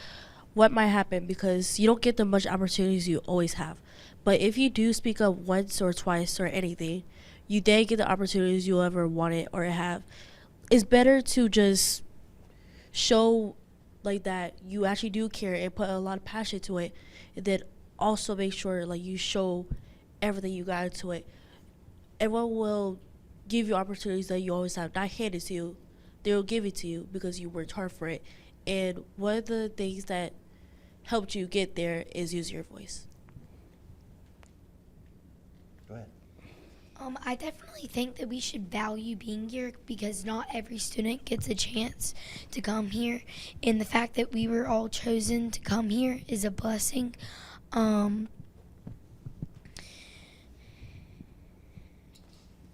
what might happen, because you don't get the much opportunities you always have. But if you do speak up once or twice or anything, you then get the opportunities you ever wanted or have. It's better to just show like that you actually do care and put a lot of passion to it, and then also make sure like you show everything you got into it. Everyone will give you opportunities that you always have not handed to you. They'll give it to you because you worked hard for it. And one of the things that helped you get there is use your voice. Go ahead. I definitely think that we should value being here because not every student gets a chance to come here. And the fact that we were all chosen to come here is a blessing.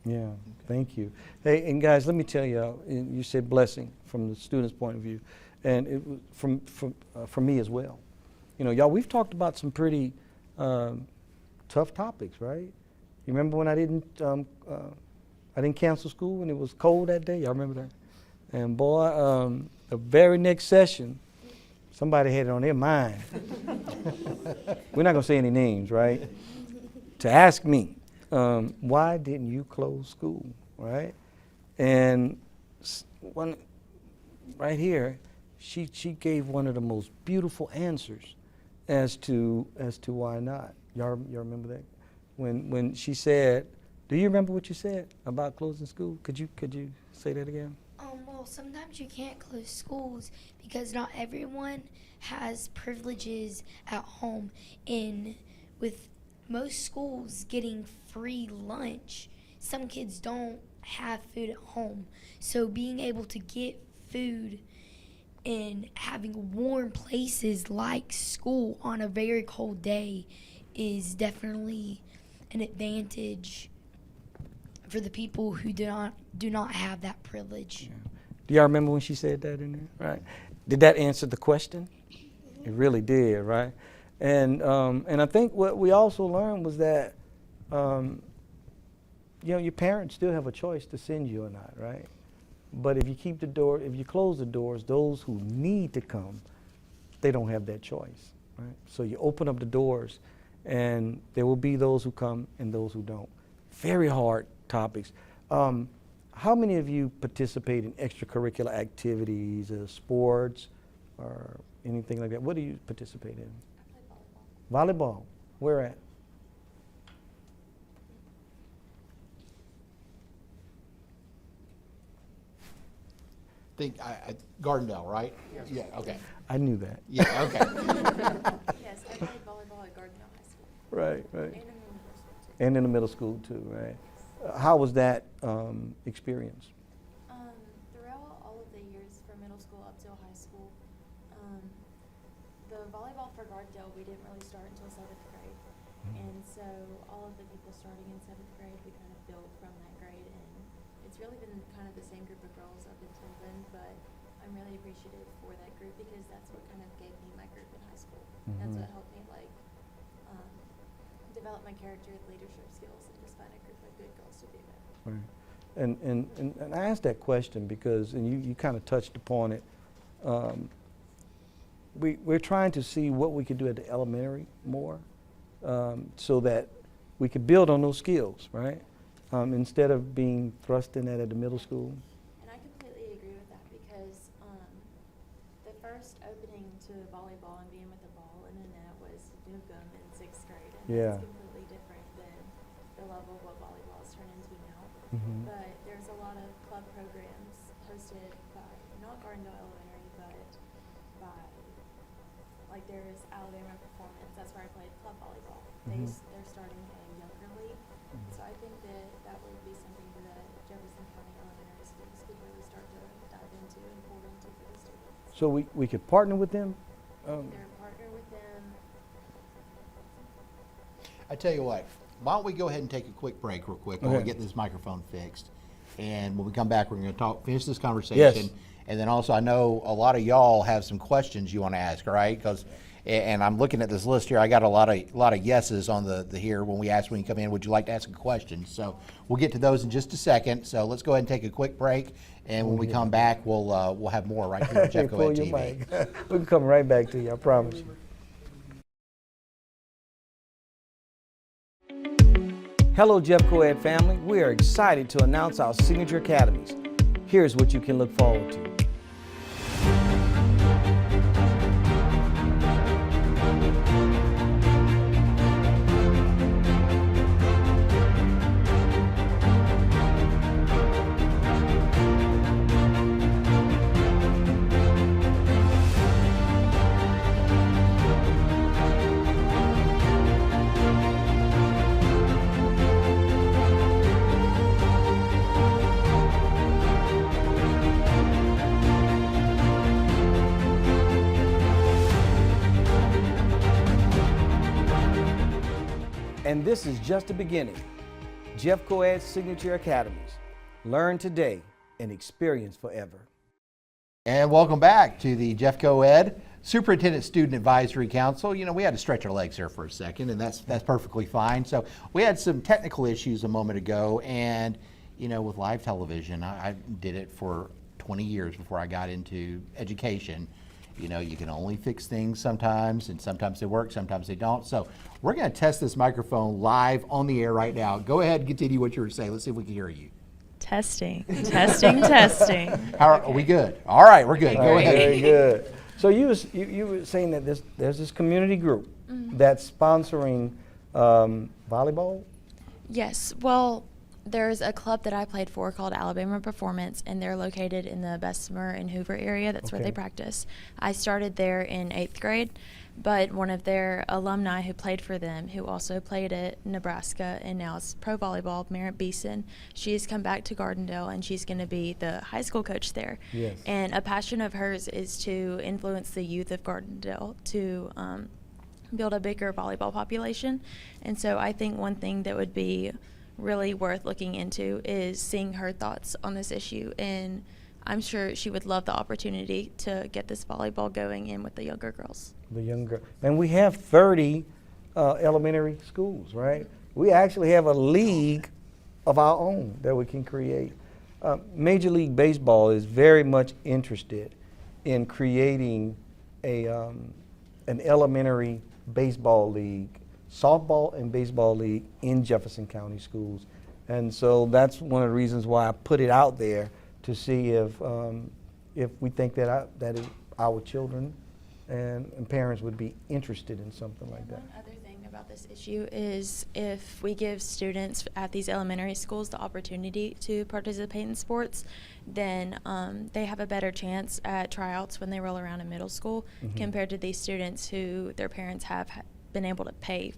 Yeah, thank you. Hey, and guys, let me tell you, you said blessing from the student's point of view, and it was from me as well. You know, y'all, we've talked about some pretty tough topics, right? You remember when I didn't cancel school when it was cold that day? Y'all remember that? And boy, the very next session, somebody had it on their mind. We're not gonna say any names, right? To ask me, why didn't you close school, right? And right here, she gave one of the most beautiful answers as to why not. Y'all remember that? When she said, do you remember what you said about closing school? Could you say that again? Well, sometimes you can't close schools because not everyone has privileges at home. With most schools getting free lunch, some kids don't have food at home. So being able to get food and having warm places like school on a very cold day is definitely an advantage for the people who do not have that privilege. Yeah. Do y'all remember when she said that in there? Right. Did that answer the question? It really did, right? And I think what we also learned was that your parents still have a choice to send you or not, right? But if you close the doors, those who need to come, they don't have that choice, right? So you open up the doors, and there will be those who come and those who don't. Very hard topics. How many of you participate in extracurricular activities, sports, or anything like that? What do you participate in? I play volleyball. Volleyball? Where at? Think Gardendale, right? Yeah. Okay. I knew that. Yeah. Okay. Yes, I played volleyball at Gardendale High School. Right. Right. And in the middle school too. And in the middle school too, right? How was that experience? Throughout all of the years from middle school up till high school, the volleyball for Gardendale, we didn't really start until 7th grade. And so all of the people starting in 7th grade, we kind of built from that grade. And it's really been kind of the same group of girls up until then, but I'm really appreciative for that group because that's what kind of gave me my group in high school. That's what helped me develop my character, leadership skills, and just find a group of good girls to be with. Right. And I asked that question because, and you kind of touched upon it, we're trying to see what we could do at the elementary more so that we could build on those skills, right? Instead of being thrust in at the middle school. And I completely agree with that because the first opening to volleyball and being with the ball in the net was Newcomb in 6th grade. And Yeah. that's completely different than the level of what volleyball has turned into now. But there's a lot of club programs hosted by, not Gardendale Elementary, but by, like there's Alabama Performance, that's where I played club volleyball. They're starting a younger league. So I think that would be something that Jefferson County Elementary Schools could really start to dive into and pour into for the students. So we could partner with them? Either partner with them. I tell you what, why don't we go ahead and take a quick break real quick while we Okay. get this microphone fixed. And when we come back, we're going to finish this conversation. Yes. And then also, I know a lot of y'all have some questions you want to ask, right? And I'm looking at this list here. I got a lot of yeses on the here when we asked when you come in, would you like to ask a question? So we'll get to those in just a second. So let's go ahead and take a quick break. And when we come back, we'll have more right here on Jeffco Pull Ed your TV. mic. We can come right back to you, I promise you. Hello, Jeffco Ed family. We are excited to announce our signature academies. Here's what you can look forward to. And this is just the beginning. Jeffco Ed's Signature Academies. Learn today and experience forever. And welcome back to the Jeffco Ed Superintendent Student Advisory Council. You know, we had to stretch our legs there for a second, and that's perfectly fine. So we had some technical issues a moment ago, and you know, with live television, I did it for 20 years before I got into education. You know, you can only fix things sometimes, and sometimes they work, sometimes they don't. So we're going to test this microphone live on the air right now. Go ahead and continue what you were saying. Let's see if we can hear you. Testing, testing, testing. How are we good? All right, we're good. Go ahead. Very good. So you were saying that there's this community group that's sponsoring volleyball? Yes. Well, there's a club that I played for called Alabama Performance, and they're located in the Bessemer and Hoover area. That's where they practice. I started there in 8th grade, but one of their alumni who played for them, who also played at Nebraska and now is pro volleyball, Merritt Beeson, she's come back to Gardendale, and she's going to be the high school coach there. Yes. And a passion of hers is to influence the youth of Gardendale to build a bigger volleyball population. And so I think one thing that would be really worth looking into is seeing her thoughts on this issue, and I'm sure she would love the opportunity to get this volleyball going in with the younger girls. The younger, and we have 30 elementary schools, right? We actually have a league of our own that we can create. Major League Baseball is very much interested in creating an elementary baseball league, softball and baseball league in Jefferson County schools. And so that's one of the reasons why I put it out there to see if we think that our children and parents would be interested in something like that. One other thing about this issue is if we give students at these elementary schools the opportunity to participate in sports, then they have a better chance at tryouts when they roll around in middle school compared to these students who their parents have been able to pay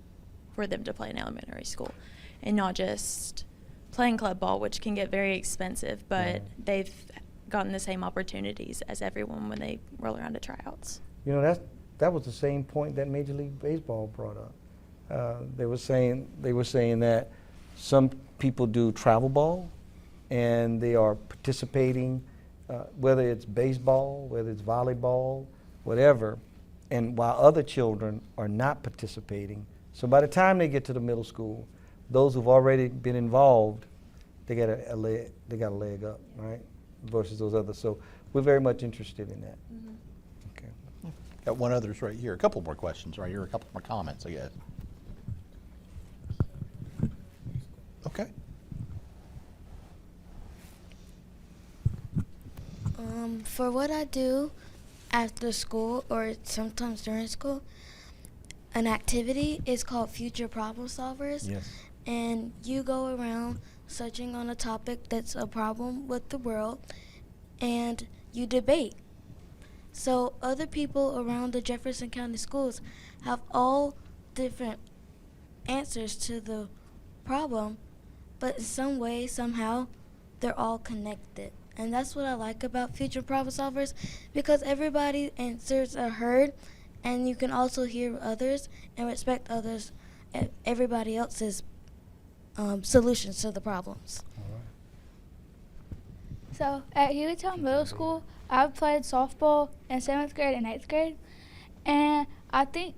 for them to play in elementary school, and not just playing club ball, which can get very expensive, but they've gotten the same opportunities as everyone when they roll around to tryouts. You know, that was the same point that Major League Baseball brought up. They were saying that some people do travel ball, and they are participating, whether it's baseball, whether it's volleyball, whatever, and while other children are not participating. So by the time they get to the middle school, those who've already been involved, they got a leg up, right? Versus those others. So we're very much interested in that. Okay. Got one other's right here. A couple more questions right here. A couple more comments, I guess. Okay. For what I do after school or sometimes during school, an activity is called Future Problem Solvers. Yes. And you go around searching on a topic that's a problem with the world, and you debate. So other people around the Jefferson County schools have all different answers to the problem, but in some way, somehow, they're all connected. And that's what I like about Future Problem Solvers, because everybody's answers are heard, and you can also hear others and respect others, everybody else's solutions to the problems. So at Hueytown Middle School, I've played softball in 7th grade and 8th grade. And I think,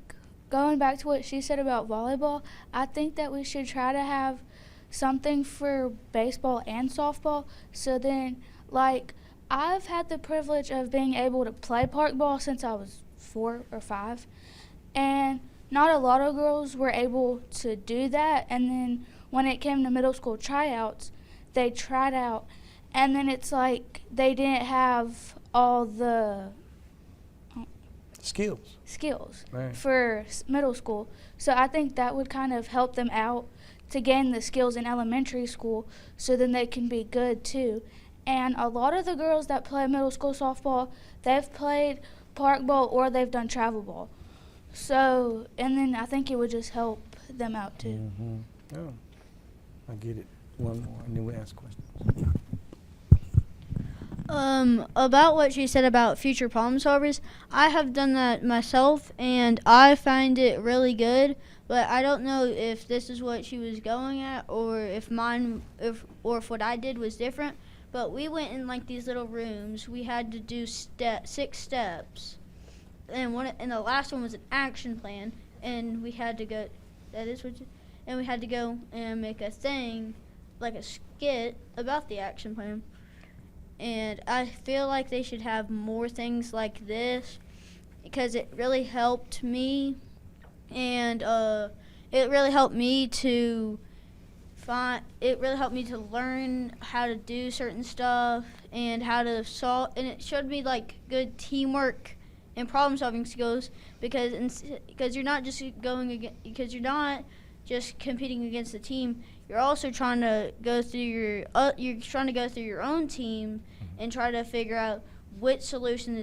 going back to what she said about volleyball, I think that we should try to have something for baseball and softball. So then, like, I've had the privilege of being able to play park ball since I was 4 or 5. And not a lot of girls were able to do that. And then when it came to middle school tryouts, they tried out. And then it's like they didn't have all the skills Right. for middle school. So I think that would kind of help them out to gain the skills in elementary school, so then they can be good too. And a lot of the girls that play middle school softball, they've played park ball or they've done travel ball. So, and then I think it would just help them out too. Oh, I get it. One more, and then we ask questions. About what she said about future problem solvers, I have done that myself, and I find it really good. But I don't know if this is what she was going at, or if if what I did was different. But we went in like these little rooms. We had to do 6 steps, and the last one was an action plan, and we had to go. And we had to go and make a thing, like a skit about the action plan. And I feel like they should have more things like this, because it really helped me, and it really helped me to it really helped me to learn how to do certain stuff and how to solve, and it showed me like good teamwork and problem solving skills because you're not just competing against the team. You're also trying to go through your own team and try to figure out which solution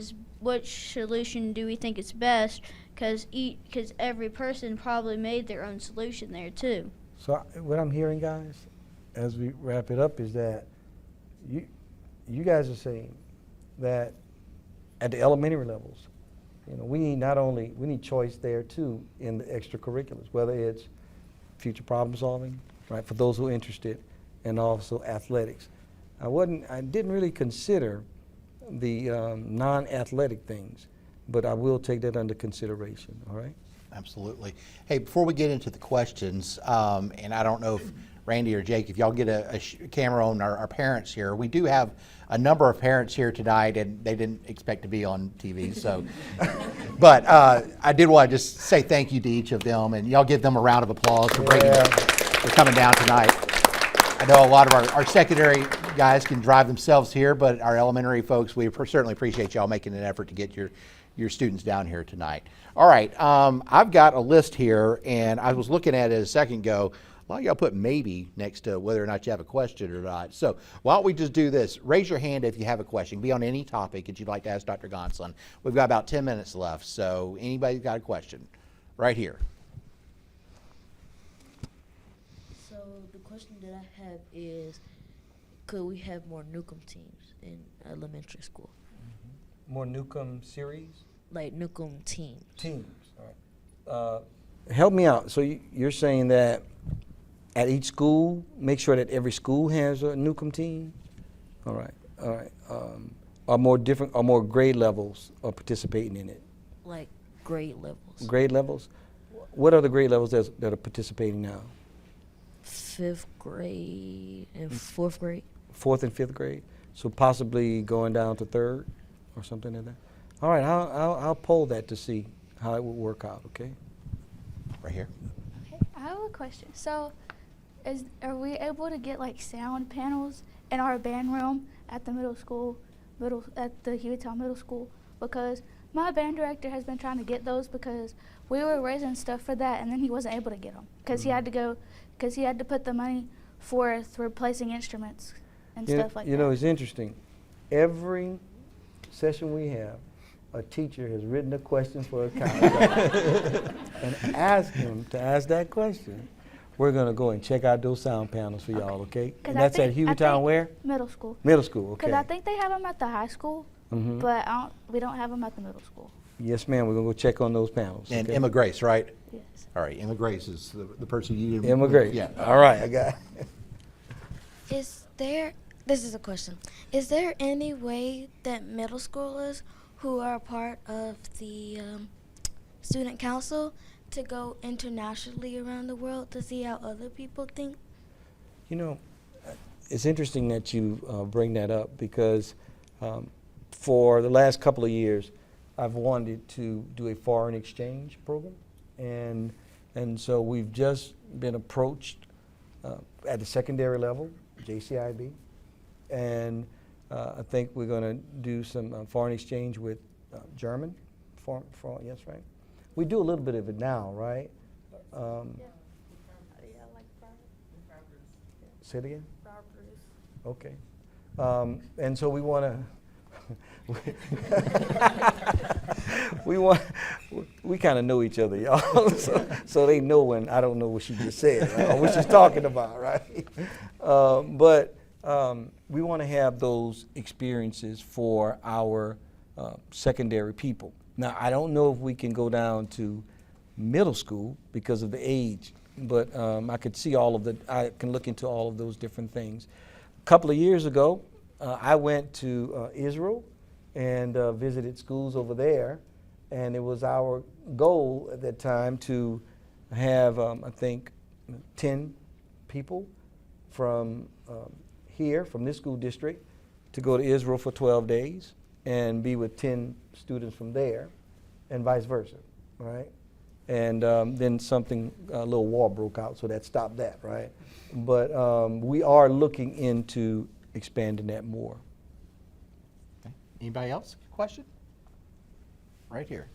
do we think is best, because every person probably made their own solution there too. So what I'm hearing, guys, as we wrap it up, is that you guys are saying that at the elementary levels, we need choice there too in the extracurriculars, whether it's future problem solving, right, for those who are interested, and also athletics. I didn't really consider the non-athletic things, but I will take that under consideration, all right? Absolutely. Hey, before we get into the questions, and I don't know if Randy or Jake, if y'all get a camera on our parents here, we do have a number of parents here tonight, and they didn't expect to be on TV, so. But I did want to just say thank you to each of them, and y'all give them a round of applause for coming down tonight. I know a lot of our secondary guys can drive themselves here, but our elementary folks, we certainly appreciate y'all making an effort to get your students down here tonight. All right, I've got a list here, and I was looking at it a second ago. A lot of y'all put maybe next to whether or not you have a question or not. So why don't we just do this? Raise your hand if you have a question. Be on any topic that you'd like to ask Dr. Gonsoulin. We've got about 10 minutes left, so anybody got a question? Right here. So the question that I have is, could we have more Newcomb teams in elementary school? More Newcomb series? Like Newcomb teams. Teams, all right. Help me out. So you're saying that at each school, make sure that every school has a Newcomb team? All right, all right. Are more grade levels are participating in it? Like grade levels. Grade levels? What are the grade levels that are participating now? 5th grade and 4th grade. 4th and 5th grade? So possibly going down to 3rd or something like that? All right, I'll poll that to see how it would work out, okay? Right here. Okay, I have a question. So, are we able to get like sound panels in our band room at the at the Hueytown Middle School? Because my band director has been trying to get those because we were raising stuff for that, and then he wasn't able to get them because he had to put the money for replacing instruments and stuff like that. You know, it's interesting. Every session we have, a teacher has written a question for a contractor and asked him to ask that question. We're going to go and check out those sound panels for y'all, okay? And that's at Hueytown where? Middle school. Middle school, okay. Because I think they have them at the high school, but we don't have them at the middle school. Yes, ma'am. We're going to go check on those panels. And okay? Emma Grace, right? Yes. All right, Emma Grace is the person you need. Emma Grace. Yeah. All right, I got it. This is a question. Is there any way that middle schoolers who are part of the student council to go internationally around the world to see how other people think? You know, it's interesting that you bring that up because for the last couple of years, I've wanted to do a foreign exchange program, and so we've just been approached at the secondary level, JCIB, and I think we're going to do some foreign exchange with German. Yes, right. We do a little bit of it now, right? Say it again. Okay. And so we want to. we kind of know each other, y'all. so they know when I don't know what she just said, right? Or what she's talking about, right? But we want to have those experiences for our secondary people. Now, I don't know if we can go down to middle school because of the age, but I can look into all of those different things. A couple of years ago, I went to Israel and visited schools over there, and it was our goal at that time to have, I think, 10 people from here, from this school district, to go to Israel for 12 days and be with 10 students from there, and vice versa, right? And then something, a little war broke out, so that stopped that, right? But we are looking into expanding that more. Okay. Anybody else? Question? Right here.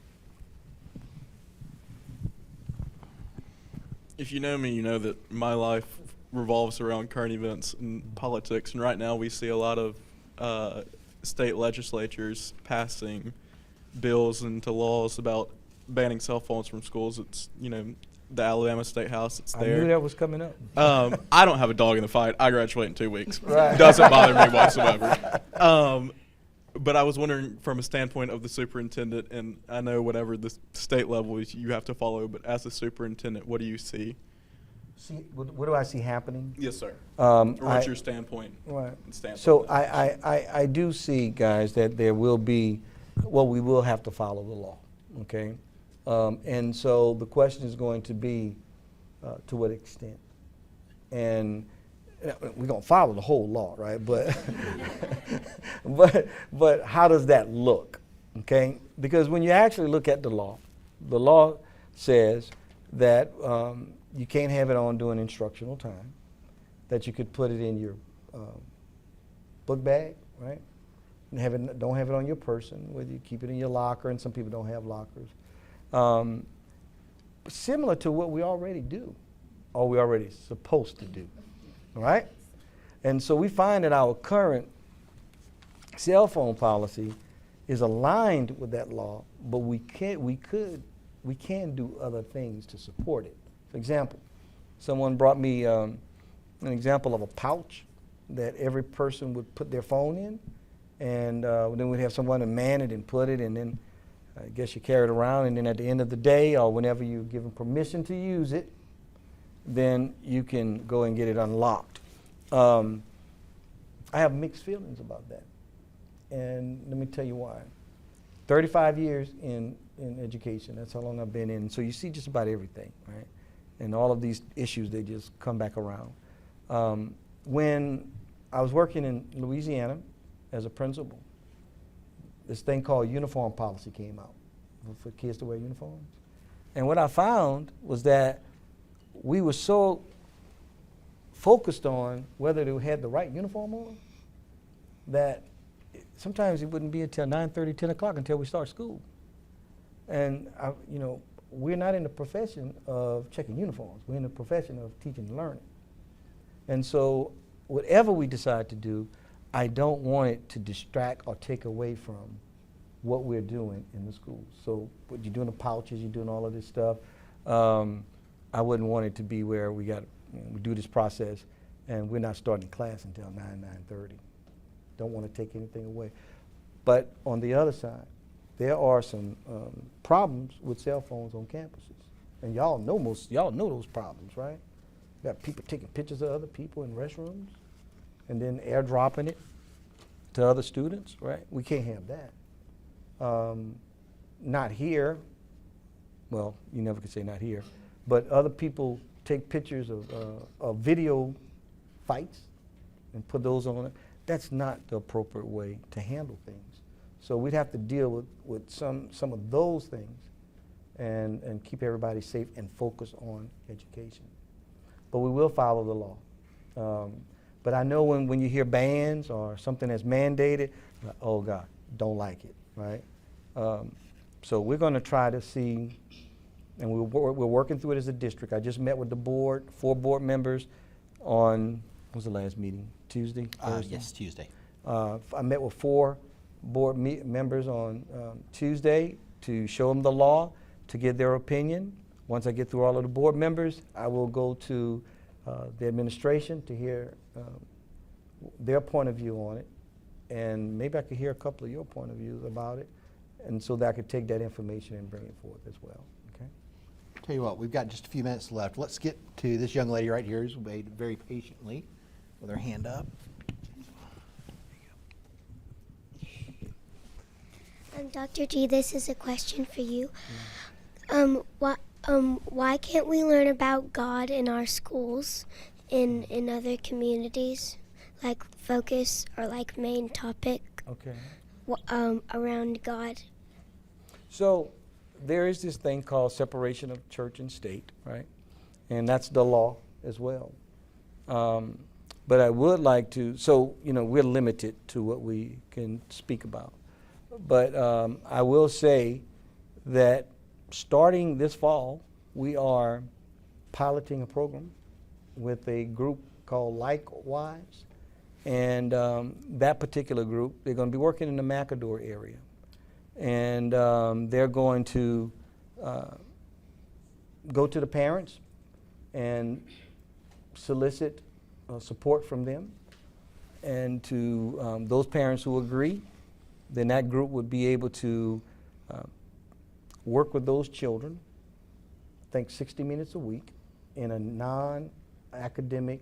If you know me, you know that my life revolves around current events and politics. And right now we see a lot of state legislatures passing bills into laws about banning cell phones from schools. It's, the Alabama State House, it's there. I knew that was coming up. I don't have a dog in the fight. I graduate in 2 weeks. Right. Doesn't bother me whatsoever. But I was wondering from a standpoint of the superintendent, and I know whatever the state level is you have to follow, but as a superintendent, what do you see? What do I see happening? Yes, sir. Or what's your standpoint? Right. Standpoint So I do see, guys, that there will be, we will have to follow the law, okay? And so the question is going to be, to what extent? And we're going to follow the whole law, right? But, but how does that look, okay? Because when you actually look at the law says that you can't have it on during instructional time, that you could put it in your book bag, right? And don't have it on your person, whether you keep it in your locker, and some people don't have lockers. Similar to what we already do, or we're already supposed to do, right? And so we find that our current cell phone policy is aligned with that law, but we can do other things to support it. For example, someone brought me an example of a pouch that every person would put their phone in, and then we'd have someone to man it and put it, and then I guess you carry it around, and then at the end of the day, or whenever you're given permission to use it, then you can go and get it unlocked. I have mixed feelings about that, and let me tell you why. 35 years in education, that's how long I've been in, so you see just about everything, right? And all of these issues, they just come back around. When I was working in Louisiana as a principal, this thing called uniform policy came out for kids to wear uniforms. And what I found was that we were so focused on whether they had the right uniform on that sometimes it wouldn't be until 9:30, 10 o'clock until we start school. And we're not in the profession of checking uniforms. We're in the profession of teaching and learning. And so whatever we decide to do, I don't want it to distract or take away from what we're doing in the schools. So what you're doing the pouches, you're doing all of this stuff. I wouldn't want it to be where we do this process and we're not starting class until 9:30. Don't want to take anything away. But on the other side, there are some problems with cell phones on campuses. And y'all know those problems, right? You got people taking pictures of other people in restrooms and then airdropping it to other students, right? We can't have that. Not here. Well, you never could say not here. But other people take pictures of video fights and put those on it. That's not the appropriate way to handle things. So we'd have to deal with some of those things and keep everybody safe and focus on education. But we will follow the law. But I know when you hear bans or something that's mandated, like, oh God, don't like it, right? So we're going to try to see, and we're working through it as a district. I just met with the board, 4 board members on, what was the last meeting? Tuesday? Thursday? Yes, Tuesday. I met with 4 board members on Tuesday to show them the law, to get their opinion. Once I get through all of the board members, I will go to the administration to hear their point of view on it. And maybe I could hear a couple of your point of views about it, and so that I could take that information and bring it forth as well. Okay. Tell you what, we've got just a few minutes left. Let's get to this young lady right here who's waited very patiently with her hand up. Dr. G, this is a question for you. Why can't we learn about God in our schools, in other communities, like focus or like main topic? Okay. Around God. So there is this thing called separation of church and state, right? And that's the law as well. But I would like to, so, we're limited to what we can speak about. But I will say that starting this fall, we are piloting a program with a group called Likewise. And that particular group, they're going to be working in the Macador area. And they're going to go to the parents and solicit support from them. And to those parents who agree, then that group would be able to work with those children, I think 60 minutes a week, in a non-academic,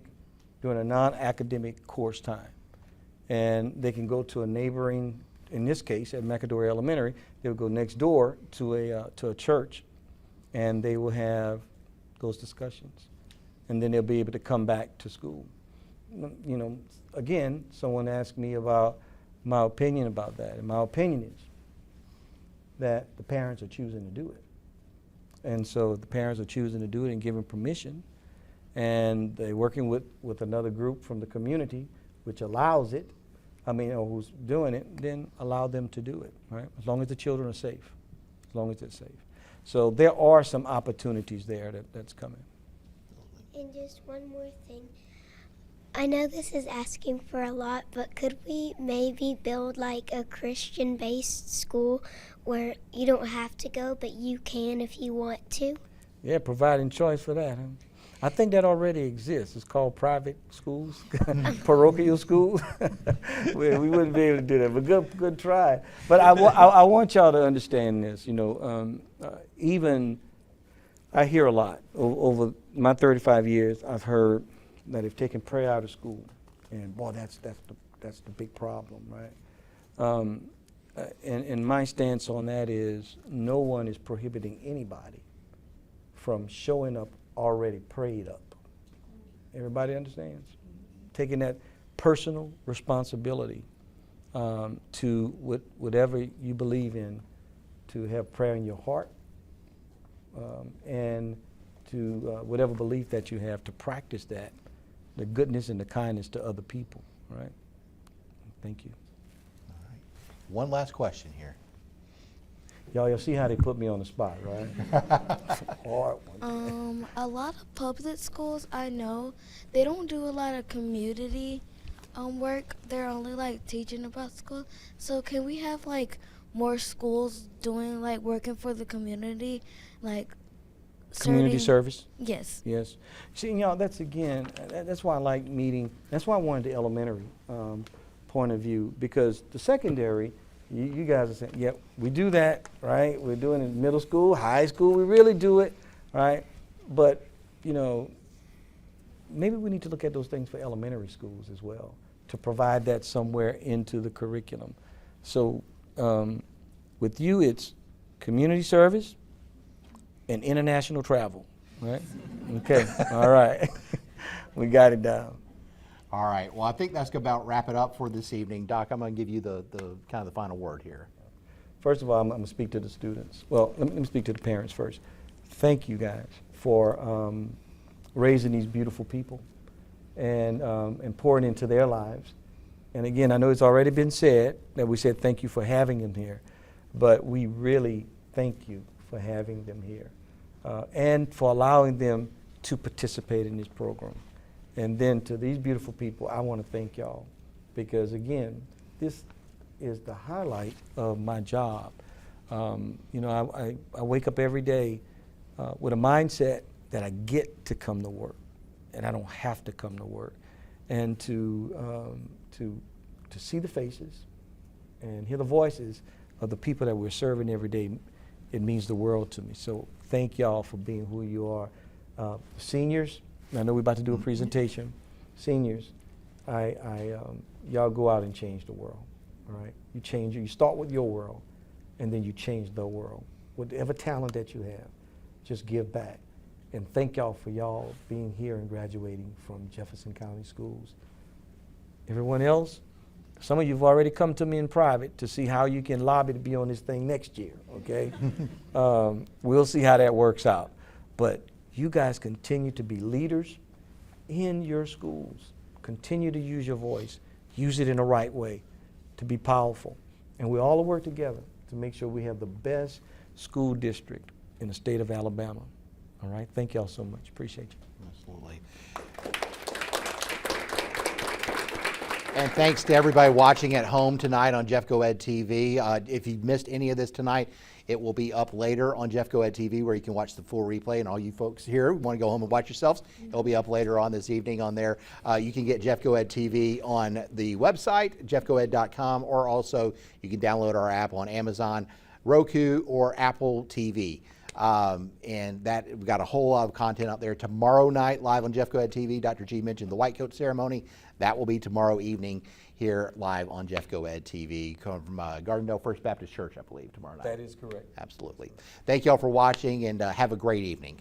during a non-academic course time. And they can go to a neighboring, in this case at Macador Elementary, they'll go next door to a church, and they will have those discussions. And then they'll be able to come back to school. Again, someone asked me about my opinion about that, and my opinion is that the parents are choosing to do it. And so if the parents are choosing to do it and giving permission, and they're working with another group from the community which allows it, or who's doing it, then allow them to do it, right? As long as the children are safe, as long as they're safe. So there are some opportunities there that's coming. And just one more thing. I know this is asking for a lot, but could we maybe build like a Christian-based school where you don't have to go, but you can if you want to? Yeah, providing choice for that, huh? I think that already exists. It's called private schools, parochial schools. we wouldn't be able to do that, but good try. But I want y'all to understand this. Even I hear a lot over my 35 years. I've heard that they've taken prayer out of school, and boy, that's the big problem, right? And my stance on that is no one is prohibiting anybody from showing up already prayed up. Everybody understands? Taking that personal responsibility to whatever you believe in, to have prayer in your heart, and to whatever belief that you have, to practice that, the goodness and the kindness to other people, right? Thank you. All right. One last question here. Y'all see how they put me on the spot, right? Hard one. A lot of public schools I know, they don't do a lot of community work. They're only like teaching about school. So can we have like more schools doing like working for the community, like Community service? Yes. Yes. See, that's why I like meeting. That's why I wanted the elementary point of view, because the secondary, you guys are saying, yeah, we do that, right? We're doing it in middle school, high school, we really do it, right? But, maybe we need to look at those things for elementary schools as well, to provide that somewhere into the curriculum. So with you, it's community service and international travel, right? Okay, all right. We got it down. All right. Well, I think that's about wrap it up for this evening. Doc, I'm going to give you the kind of the final word here. First of all, I'm going to speak to the students. Well, let me speak to the parents first. Thank you guys for raising these beautiful people and pouring into their lives. And again, I know it's already been said that we said thank you for having them here, but we really thank you for having them here and for allowing them to participate in this program. And then to these beautiful people, I want to thank y'all, because again, this is the highlight of my job. I wake up every day with a mindset that I get to come to work, and I don't have to come to work, and to see the faces and hear the voices of the people that we're serving every day. It means the world to me. So thank y'all for being who you are. Seniors, I know we're about to do a presentation. Seniors, y'all go out and change the world, all right? You start with your world, and then you change the world. Whatever talent that you have, just give back. And thank y'all for y'all being here and graduating from Jefferson County Schools. Everyone else, Some of you have already come to me in private to see how you can lobby to be on this thing next year, okay? We'll see how that works out. But you guys continue to be leaders in your schools. Continue to use your voice. Use it in the right way to be powerful. And we all work together to make sure we have the best school district in the state of Alabama. All right? Thank y'all so much. Appreciate you. Absolutely. And thanks to everybody watching at home tonight on Jeff Go Ed TV. If you missed any of this tonight, it will be up later on Jeff Go Ed TV where you can watch the full replay. And all you folks here who want to go home and watch yourselves, it'll be up later on this evening on there. You can get Jeff Go Ed TV on the website, jeffgoed.com, or also you can download our app on Amazon, Roku, or Apple TV. And that we've got a whole lot of content out there. Tomorrow night, live on Jeff Go Ed TV, Dr. G mentioned the white coat ceremony. That will be tomorrow evening here live on Jeff Go Ed TV, coming from Gardendale First Baptist Church, I believe, tomorrow night. That is correct. Absolutely. Thank you all for watching, and have a great evening.